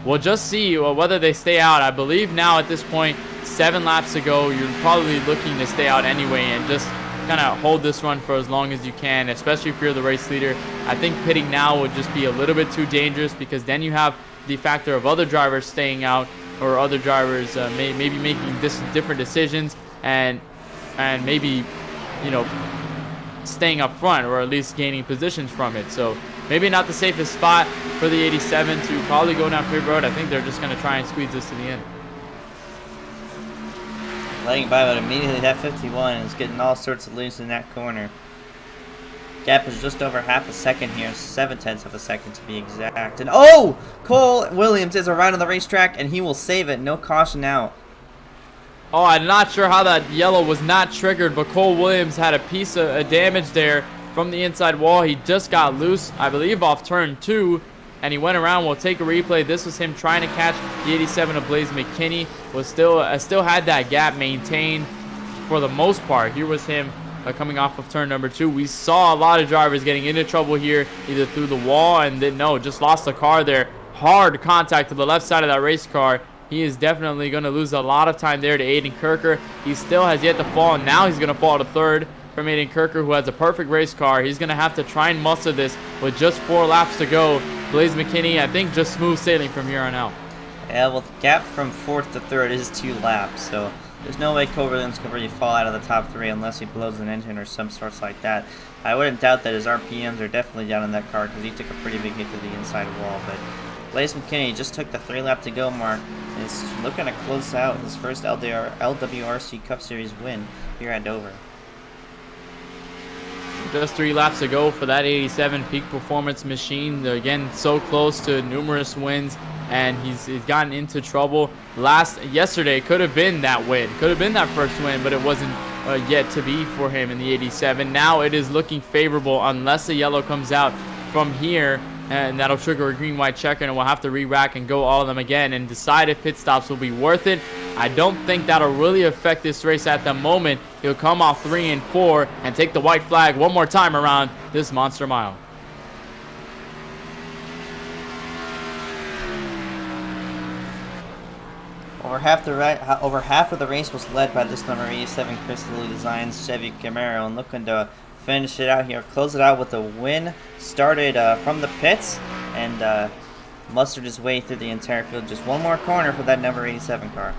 we'll just see whether they stay out. I believe now at this point, 7 laps to go, you're probably looking to stay out anyway and just kind of hold this run for as long as you can, especially if you're the race leader. I think pitting now would just be a little bit too dangerous, because then you have the factor of other drivers staying out, or other drivers maybe making different decisions, and maybe, you know, staying up front, or at least gaining positions from it. So maybe not the safest spot for the 87 to probably go down pit road. I think they're just going to try and squeeze this to the end. Letting by, but immediately that 51 is getting all sorts of loose in that corner. Gap is just over half a second here, 7/10 of a second to be exact. And oh, Cole Williams is around on the racetrack, and he will save it. No caution out. Oh, I'm not sure how that yellow was not triggered, but Cole Williams had a piece of damage there from the inside wall. He just got loose, I believe, off turn 2. And he went around. We'll take a replay. This was him trying to catch the 87 of Blaze McKinney. Was still had that gap maintained for the most part. Here was him coming off of turn number 2. We saw a lot of drivers getting into trouble here, either through the wall and then just lost the car there. Hard contact to the left side of that race car. He is definitely going to lose a lot of time there to Aiden Kirker. He still has yet to fall, and now he's going to fall to 3rd from Aiden Kirker, who has a perfect race car. He's going to have to try and muster this with just 4 laps to go. Blaze McKinney, I think, just smooth sailing from here on out. Yeah, well, the gap from 4th to 3rd is 2 laps, so there's no way Cole Williams can really fall out of the top 3 unless he blows an engine or some sorts like that. I wouldn't doubt that his RPMs are definitely down in that car, because he took a pretty big hit to the inside wall. But Blaze McKinney just took the 3 lap to go mark. Is looking to close out his first LWRC Cup Series win here at Dover. Just 3 laps to go for that 87 peak performance machine. Again, so close to numerous wins, and he's gotten into trouble. Yesterday could have been that win, could have been that first win, but it wasn't yet to be for him in the 87. Now it is looking favorable unless the yellow comes out from here, and that'll trigger a green-white checker, and we'll have to re-rack and go all of them again and decide if pit stops will be worth it. I don't think that'll really affect this race at the moment. He'll come off 3 and 4 and take the white flag one more time around this Monster Mile. Over half of the race was led by this number 87 Crystal Designs Chevy Camaro, and looking to finish it out here, close it out with a win. Started from the pits and mustered his way through the entire field. Just one more corner for that number 87 car.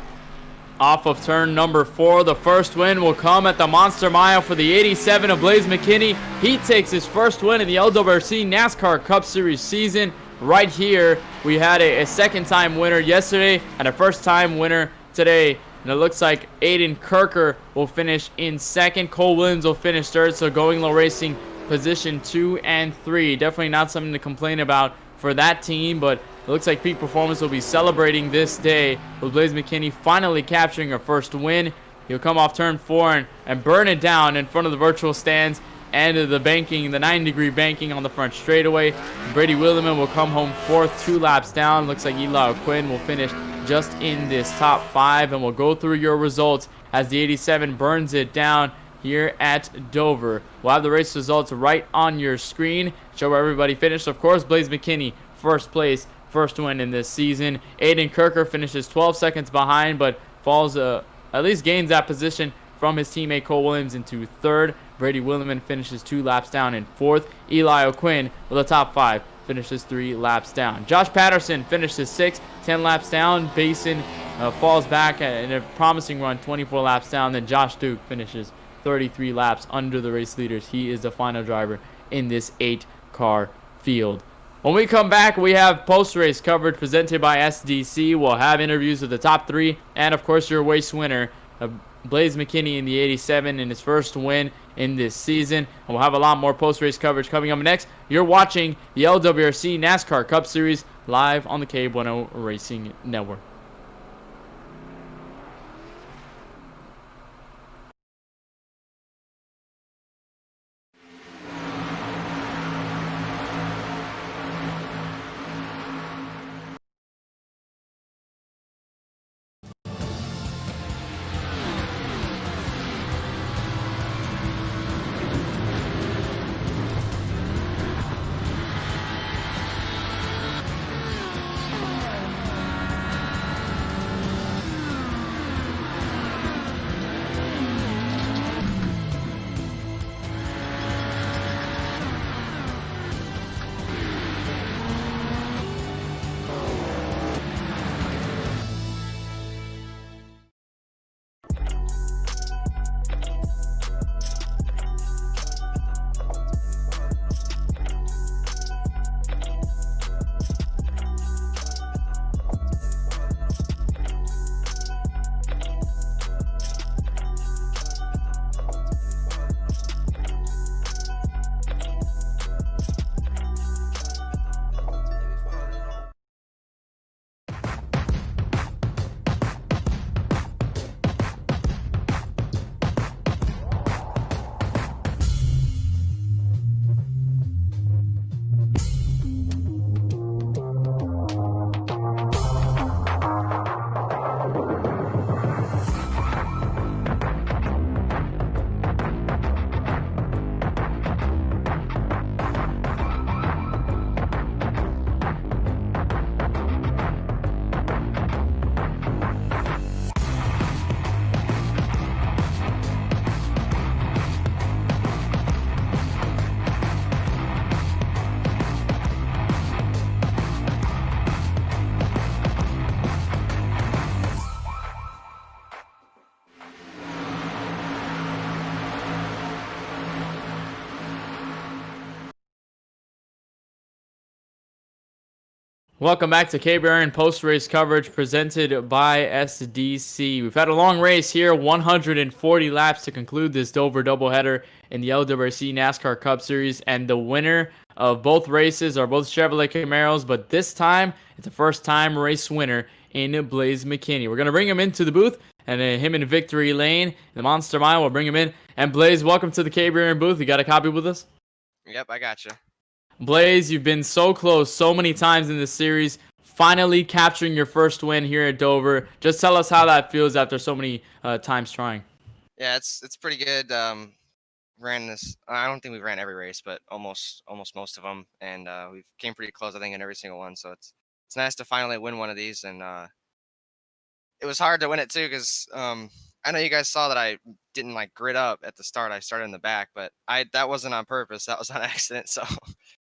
Off of turn number 4, the first win will come at the Monster Mile for the 87 of Blaze McKinney. He takes his first win in the LWRC NASCAR Cup Series season. Right here, we had a second-time winner yesterday and a first-time winner today. And it looks like Aiden Kirker will finish in 2nd. Cole Williams will finish 3rd. So going low racing position 2 and 3. Definitely not something to complain about for that team, but it looks like Peak Performance will be celebrating this day with Blaze McKinney finally capturing her first win. He'll come off turn 4 and burn it down in front of the virtual stands and the banking, the 9-degree banking on the front straightaway. Brady Williman will come home 4th, 2 laps down. Looks like Eli O'Quinn will finish just in this top 5, and we'll go through your results as the 87 burns it down here at Dover. We'll have the race results right on your screen. Show where everybody finished. Of course, Blaze McKinney, first place, first win in this season. Aiden Kirker finishes 12 seconds behind, but falls, at least gains that position from his teammate Cole Williams into 3rd. Brady Williman finishes 2 laps down in 4th. Eli O'Quinn with a top 5 finishes 3 laps down. Josh Patterson finishes 6th, 10 laps down. Basin falls back in a promising run, 24 laps down. Then Josh Duke finishes 33 laps under the race leaders. He is the final driver in this 8-car field. When we come back, we have post-race coverage presented by SDC. We'll have interviews with the top 3 and, of course, your race winner, Blaze McKinney in the 87 in his first win in this season. And we'll have a lot more post-race coverage coming up next. You're watching the LWRC NASCAR Cup Series live on the KBRN Bueno Racing Network. Welcome back to KBRN post-race coverage presented by SDC. We've had a long race here, 140 laps to conclude this Dover doubleheader in the LWRC NASCAR Cup Series, and the winner of both races are both Chevrolet Camaros, but this time it's a first-time race winner in Blaze McKinney. We're going to bring him into the booth, and him in victory lane, the Monster Mile, we'll bring him in. And Blaze, welcome to the KBRN booth. You got a copy with us? Yep, I got you. Blaze, you've been so close so many times in this series, finally capturing your first win here at Dover. Just tell us how that feels after so many times trying. Yeah, it's pretty good. Ran this. I don't think we ran every race, but almost most of them, and we came pretty close, I think, in every single one. So it's nice to finally win one of these, and it was hard to win it too because I know you guys saw that I didn't like grid up at the start. I started in the back, but that wasn't on purpose. That was on accident. So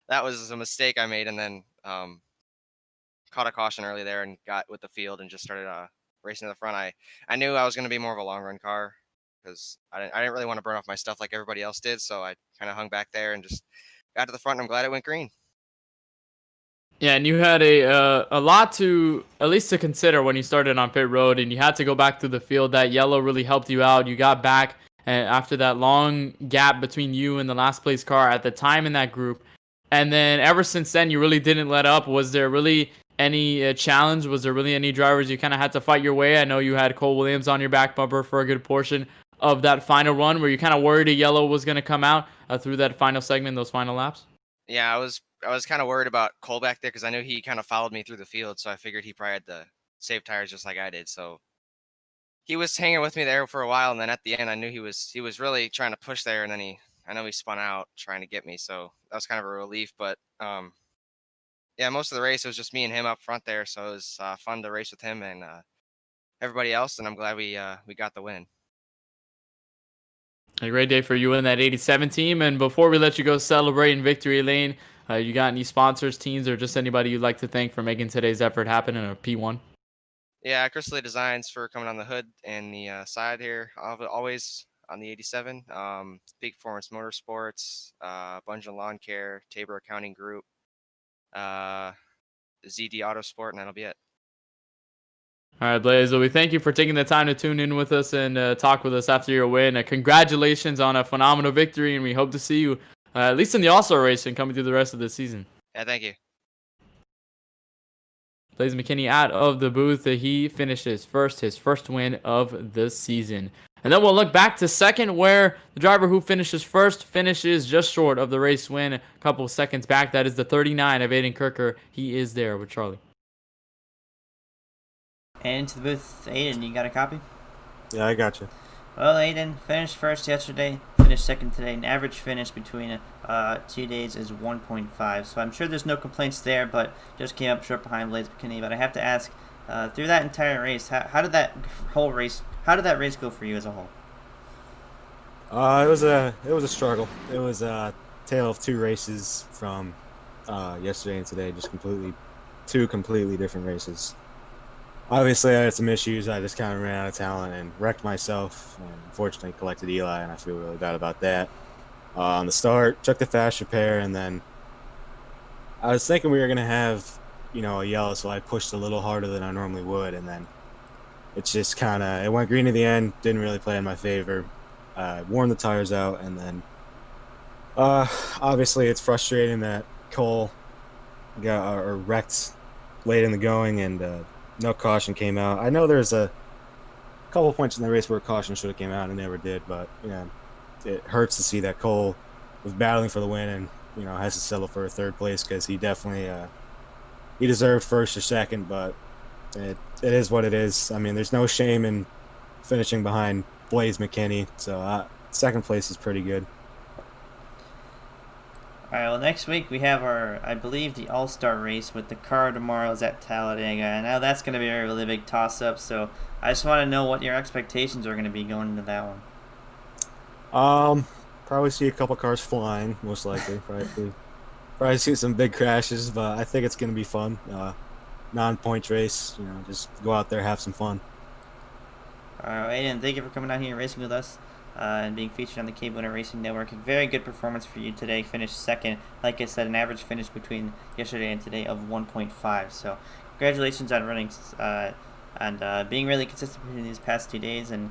that was a mistake I made, and then caught a caution early there and got with the field and just started racing to the front. I knew I was going to be more of a long run car because I didn't really want to burn off my stuff like everybody else did. So I kind of hung back there and just got to the front, and I'm glad it went green. Yeah, and you had a lot to, at least to consider when you started on pit road, and you had to go back through the field. That yellow really helped you out. You got back after that long gap between you and the last place car at the time in that group. And then ever since then, you really didn't let up. Was there really any challenge? Was there really any drivers you kind of had to fight your way? I know you had Cole Williams on your back bumper for a good portion of that final run. Were you kind of worried a yellow was going to come out through that final segment, those final laps? Yeah, I was kind of worried about Cole back there because I knew he kind of followed me through the field, so I figured he probably had the save tires just like I did. So he was hanging with me there for a while, and then at the end, I knew he was really trying to push there, and then I know he spun out trying to get me, so that was kind of a relief. But yeah, most of the race it was just me and him up front there, so it was fun to race with him and everybody else, and I'm glad we got the win. A great day for you and that 87 team. And before we let you go celebrate in victory lane, you got any sponsors, teams, or just anybody you'd like to thank for making today's effort happen in a P1? Yeah, Crystal Designs for coming on the hood and the side here, always on the 87. Peak Performance Motorsports, Bungeon Lawn Care, Tabor Accounting Group, ZD Autosport, and that'll be it. All right, Blaze. Well, we thank you for taking the time to tune in with us and talk with us after your win. Congratulations on a phenomenal victory, and we hope to see you at least in the All-Star race and coming through the rest of the season. Yeah, thank you. Blaze McKinney out of the booth. He finishes his first win of the season. And then we'll look back to second, where the driver who finishes first finishes just short of the race win, a couple of seconds back. That is the 39 of Aiden Kirker. He is there with Charlie. And into the booth, Aiden, you got a copy? Yeah, I got you. Well, Aiden finished first yesterday, finished second today. An average finish between 2 days is 1.5. So I'm sure there's no complaints there, but just came up short behind Blaze McKinney. But I have to ask, through that entire race, how did that race go for you as a whole? It was a struggle. It was a tale of two races from yesterday and today, just two completely different races. Obviously, I had some issues. I just kind of ran out of talent and wrecked myself, and unfortunately collected Eli, and I feel really bad about that. On the start, took the fast repair, and then I was thinking we were going to have, a yellow, so I pushed a little harder than I normally would, and then it's just it went green at the end, didn't really play in my favor. Worn the tires out, and then obviously it's frustrating that Cole got wrecked late in the going, and no caution came out. I know there's a couple points in the race where caution should have came out and never did, but it hurts to see that Cole was battling for the win and has to settle for a third place, because he definitely he deserved first or second, but it is what it is. I mean, there's no shame in finishing behind Blaze McKinney, so second place is pretty good. All right, well, next week we have I believe, the All-Star race with the car tomorrow is at Talladega. And now that's going to be a really big toss-up, so I just want to know what your expectations are going to be going into that one. Probably see a couple cars flying, most likely. Probably see some big crashes, but I think it's going to be fun. Non-points race, just go out there, have some fun. All right, Aiden, thank you for coming out here and racing with us. And being featured on the KBRN Racing Network. A very good performance for you today. Finished second. Like I said, an average finish between yesterday and today of 1.5. So congratulations on running and being really consistent in these past 2 days. And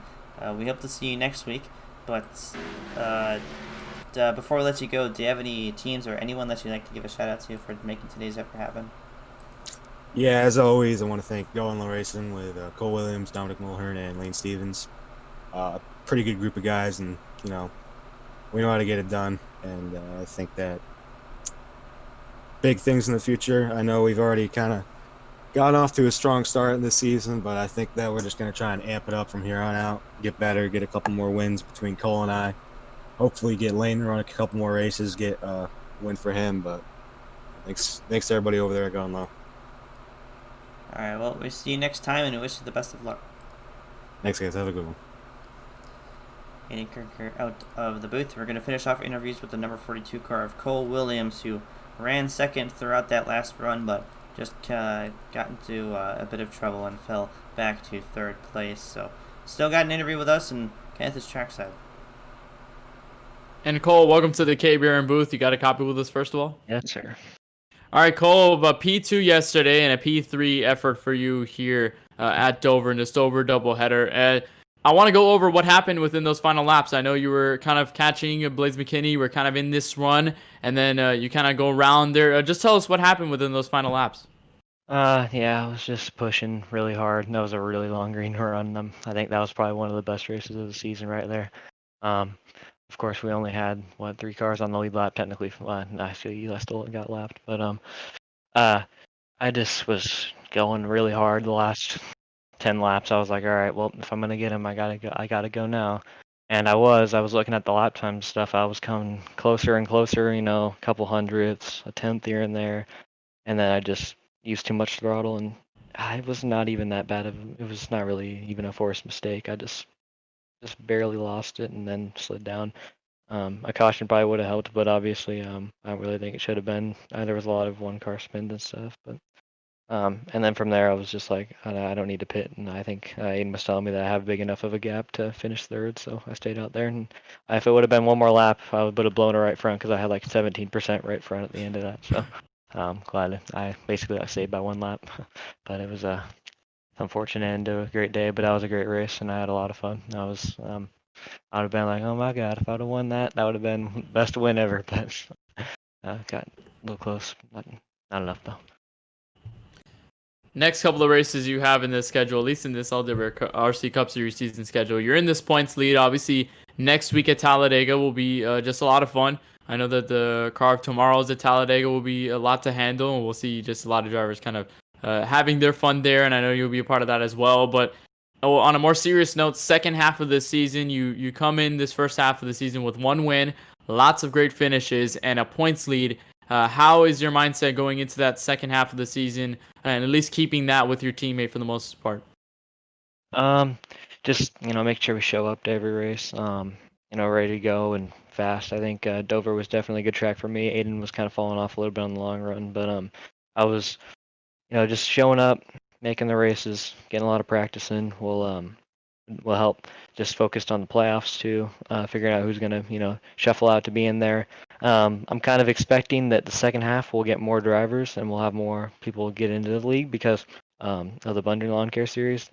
we hope to see you next week. But before we let you go, do you have any teams or anyone that you'd like to give a shout out to for making today's effort happen? Yeah, as always, I want to thank Go and Racing with Cole Williams, Dominic Mulhern, and Lane Stevens. Pretty good group of guys, and we know how to get it done, and I think that big things in the future. I know we've already kind of gotten off to a strong start in this season, but I think that we're just going to try and amp it up from here on out, get better, get a couple more wins between Cole and I, hopefully get Lane to run a couple more races, get a win for him. But thanks to everybody over there at Going Low. All right, well, we'll see you next time, and we wish you the best of luck. Thanks, guys. Have a good one. Aiden Kirker out of the booth. We're going to finish off interviews with the number 42 car of Cole Williams, who ran second throughout that last run, but just got into a bit of trouble and fell back to third place. So still got an interview with us, and Kenneth is trackside. And Cole, welcome to the KBRN booth. You got a copy with us, first of all? Yes, sir. All right, Cole, but P2 yesterday and a P3 effort for you here at Dover in this Dover doubleheader. I want to go over what happened within those final laps. I know you were kind of catching Blaze McKinney. You were kind of in this run, and then you kind of go around there. Just tell us what happened within those final laps. Yeah, I was just pushing really hard. That was a really long green run. I think that was probably one of the best races of the season right there. Of course, we only had 3 cars on the lead lap technically. I feel I still got lapped, but I just was going really hard the last 10 laps. I was like, all right, well, if I'm gonna get him, I gotta go now. And I was looking at the lap time stuff. I was coming closer and closer, you know, a couple hundredths, a tenth here and there, and then I just used too much throttle, and it was not even that bad. It was not really even a forced mistake. I just barely lost it and then slid down. A caution probably would have helped, but obviously, I don't really think it should have been. There was a lot of one car spins and stuff, but and then from there, I was just like, I don't need to pit, and I think Aiden was telling me that I have big enough of a gap to finish third, so I stayed out there. And if it would have been one more lap, I would have blown it right front because I had like 17% right front at the end of that. So I'm glad I basically got saved by one lap, but it was a unfortunate end to a great day. But that was a great race, and I had a lot of fun. I would have been like, oh my god, if I'd have won that, that would have been best win ever. But got a little close, but not enough though. Next couple of races you have in this schedule, at least in this LWRC Cup Series season schedule, you're in this points lead. Obviously, next week at Talladega will be just a lot of fun. I know that the car of tomorrow's at Talladega will be a lot to handle, and we'll see just a lot of drivers kind of having their fun there, and I know you'll be a part of that as well. But on a more serious note, second half of the season, you come in this first half of the season with 1 win, lots of great finishes, and a points lead. How is your mindset going into that second half of the season, and at least keeping that with your teammate for the most part? Just make sure we show up to every race. Ready to go and fast. I think Dover was definitely a good track for me. Aiden was kind of falling off a little bit on the long run, but I was, just showing up, making the races, getting a lot of practice in will help. Just focused on the playoffs too, figuring out who's gonna shuffle out to be in there. I'm kind of expecting that the second half we'll get more drivers and we'll have more people get into the league because of the Bundy Lawn Care Series.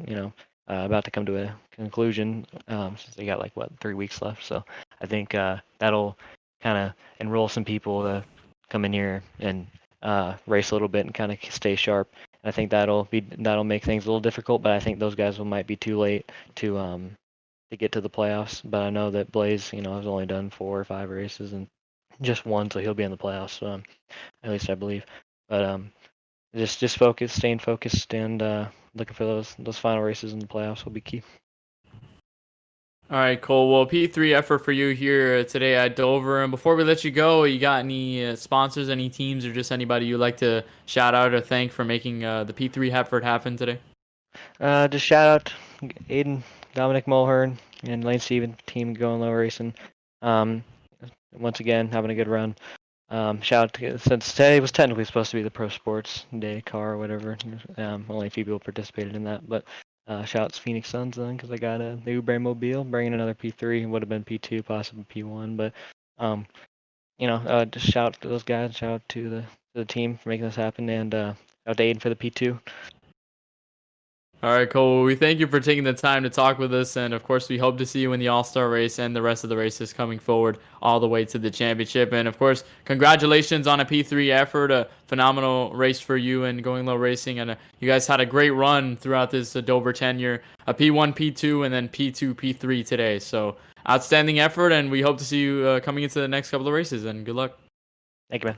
About to come to a conclusion since they got 3 weeks left. So I think that'll kind of enroll some people to come in here and race a little bit and kind of stay sharp. And I think that'll make things a little difficult, but I think those guys might be too late to get to the playoffs. But I know that Blaze, has only done 4 or 5 races and just 1, so he'll be in the playoffs. At least I believe. But just staying focused, and looking for those final races in the playoffs will be key. All right, Cole. Well, P3 effort for you here today at Dover. And before we let you go, you got any sponsors, any teams, or just anybody you'd like to shout out or thank for making the P3 effort happen today? Just shout out Aiden, Dominic Mulhern, and Lane Steven, team Going Low Racing. Once again, having a good run. Shout out to, since today was technically supposed to be the Pro Sports Day car or whatever. Only a few people participated in that, but shout out to Phoenix Suns then because I got a new brand mobile, bringing another P3, would have been P2, possibly P1, but just shout out to those guys, shout out to the team for making this happen, and shout out to Aiden for the P2. All right, Cole. We thank you for taking the time to talk with us, and of course, we hope to see you in the All-Star race and the rest of the races coming forward all the way to the championship. And of course, congratulations on a P3 effort, a phenomenal race for you and Going Low Racing, and you guys had a great run throughout this Dover tenure, a P1, P2, and then P2, P3 today. So outstanding effort, and we hope to see you coming into the next couple of races. And good luck. Thank you, man.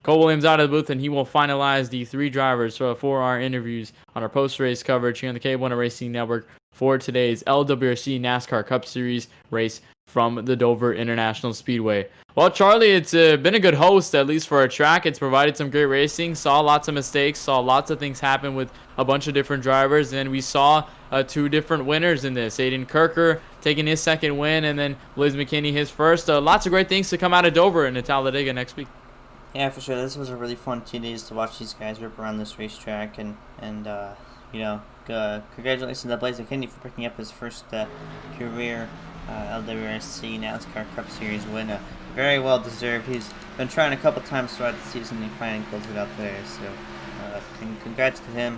Cole Williams out of the booth, and he will finalize the 3 drivers for our interviews on our post-race coverage here on the K1 Racing Network for today's LWRC NASCAR Cup Series race from the Dover International Speedway. Well, Charlie, it's been a good host, at least for a track. It's provided some great racing, saw lots of mistakes, saw lots of things happen with a bunch of different drivers, and we saw 2 different winners in this. Aiden Kirker taking his second win, and then Blaze McKinney his first. Lots of great things to come out of Dover and Talladega next week. Yeah, for sure. This was a really fun 2 days to watch these guys rip around this racetrack, and congratulations to Blaze McKinney for picking up his first career LWRC NASCAR Cup Series win. Very well deserved. He's been trying a couple times throughout the season, and he finally closed it out there. So, congrats to him.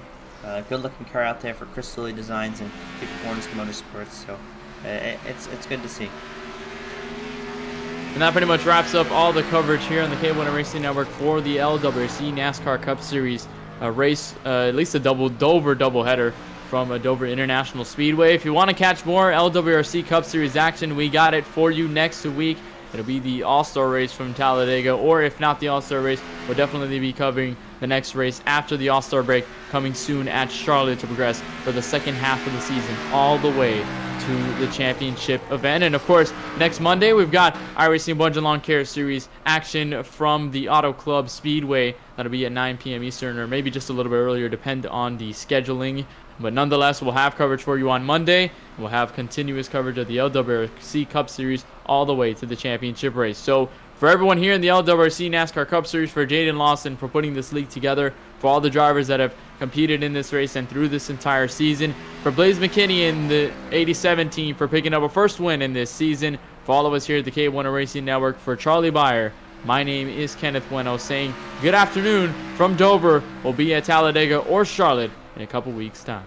good looking car out there for Chris Lilly Designs and People Corners Motorsports. So it's good to see. And that pretty much wraps up all the coverage here on the K1 Racing Network for the LWRC NASCAR Cup Series race, at least a Dover doubleheader from Dover International Speedway. If you want to catch more LWRC Cup Series action, we got it for you next week. It'll be the All-Star race from Talladega, or if not the All-Star race, we'll definitely be covering the next race after the All-Star break, coming soon at Charlotte to progress for the second half of the season, all the way to the championship event. And of course, next Monday, we've got iRacing Bunch and Lawn Care Series action from the Auto Club Speedway. That'll be at 9 p.m. Eastern, or maybe just a little bit earlier, depend on the scheduling. But nonetheless, we'll have coverage for you on Monday. We'll have continuous coverage of the LWRC Cup Series all the way to the championship race. So for everyone here in the LWRC NASCAR Cup Series, for Jaden Lawson for putting this league together, for all the drivers that have competed in this race and through this entire season, for Blaze McKinney and the 87 team for picking up a first win in this season, for all of us here at the K1 Racing Network, for Charlie Baier, my name is Kenneth Bueno saying good afternoon from Dover. We'll be at Talladega or Charlotte in a couple weeks' time.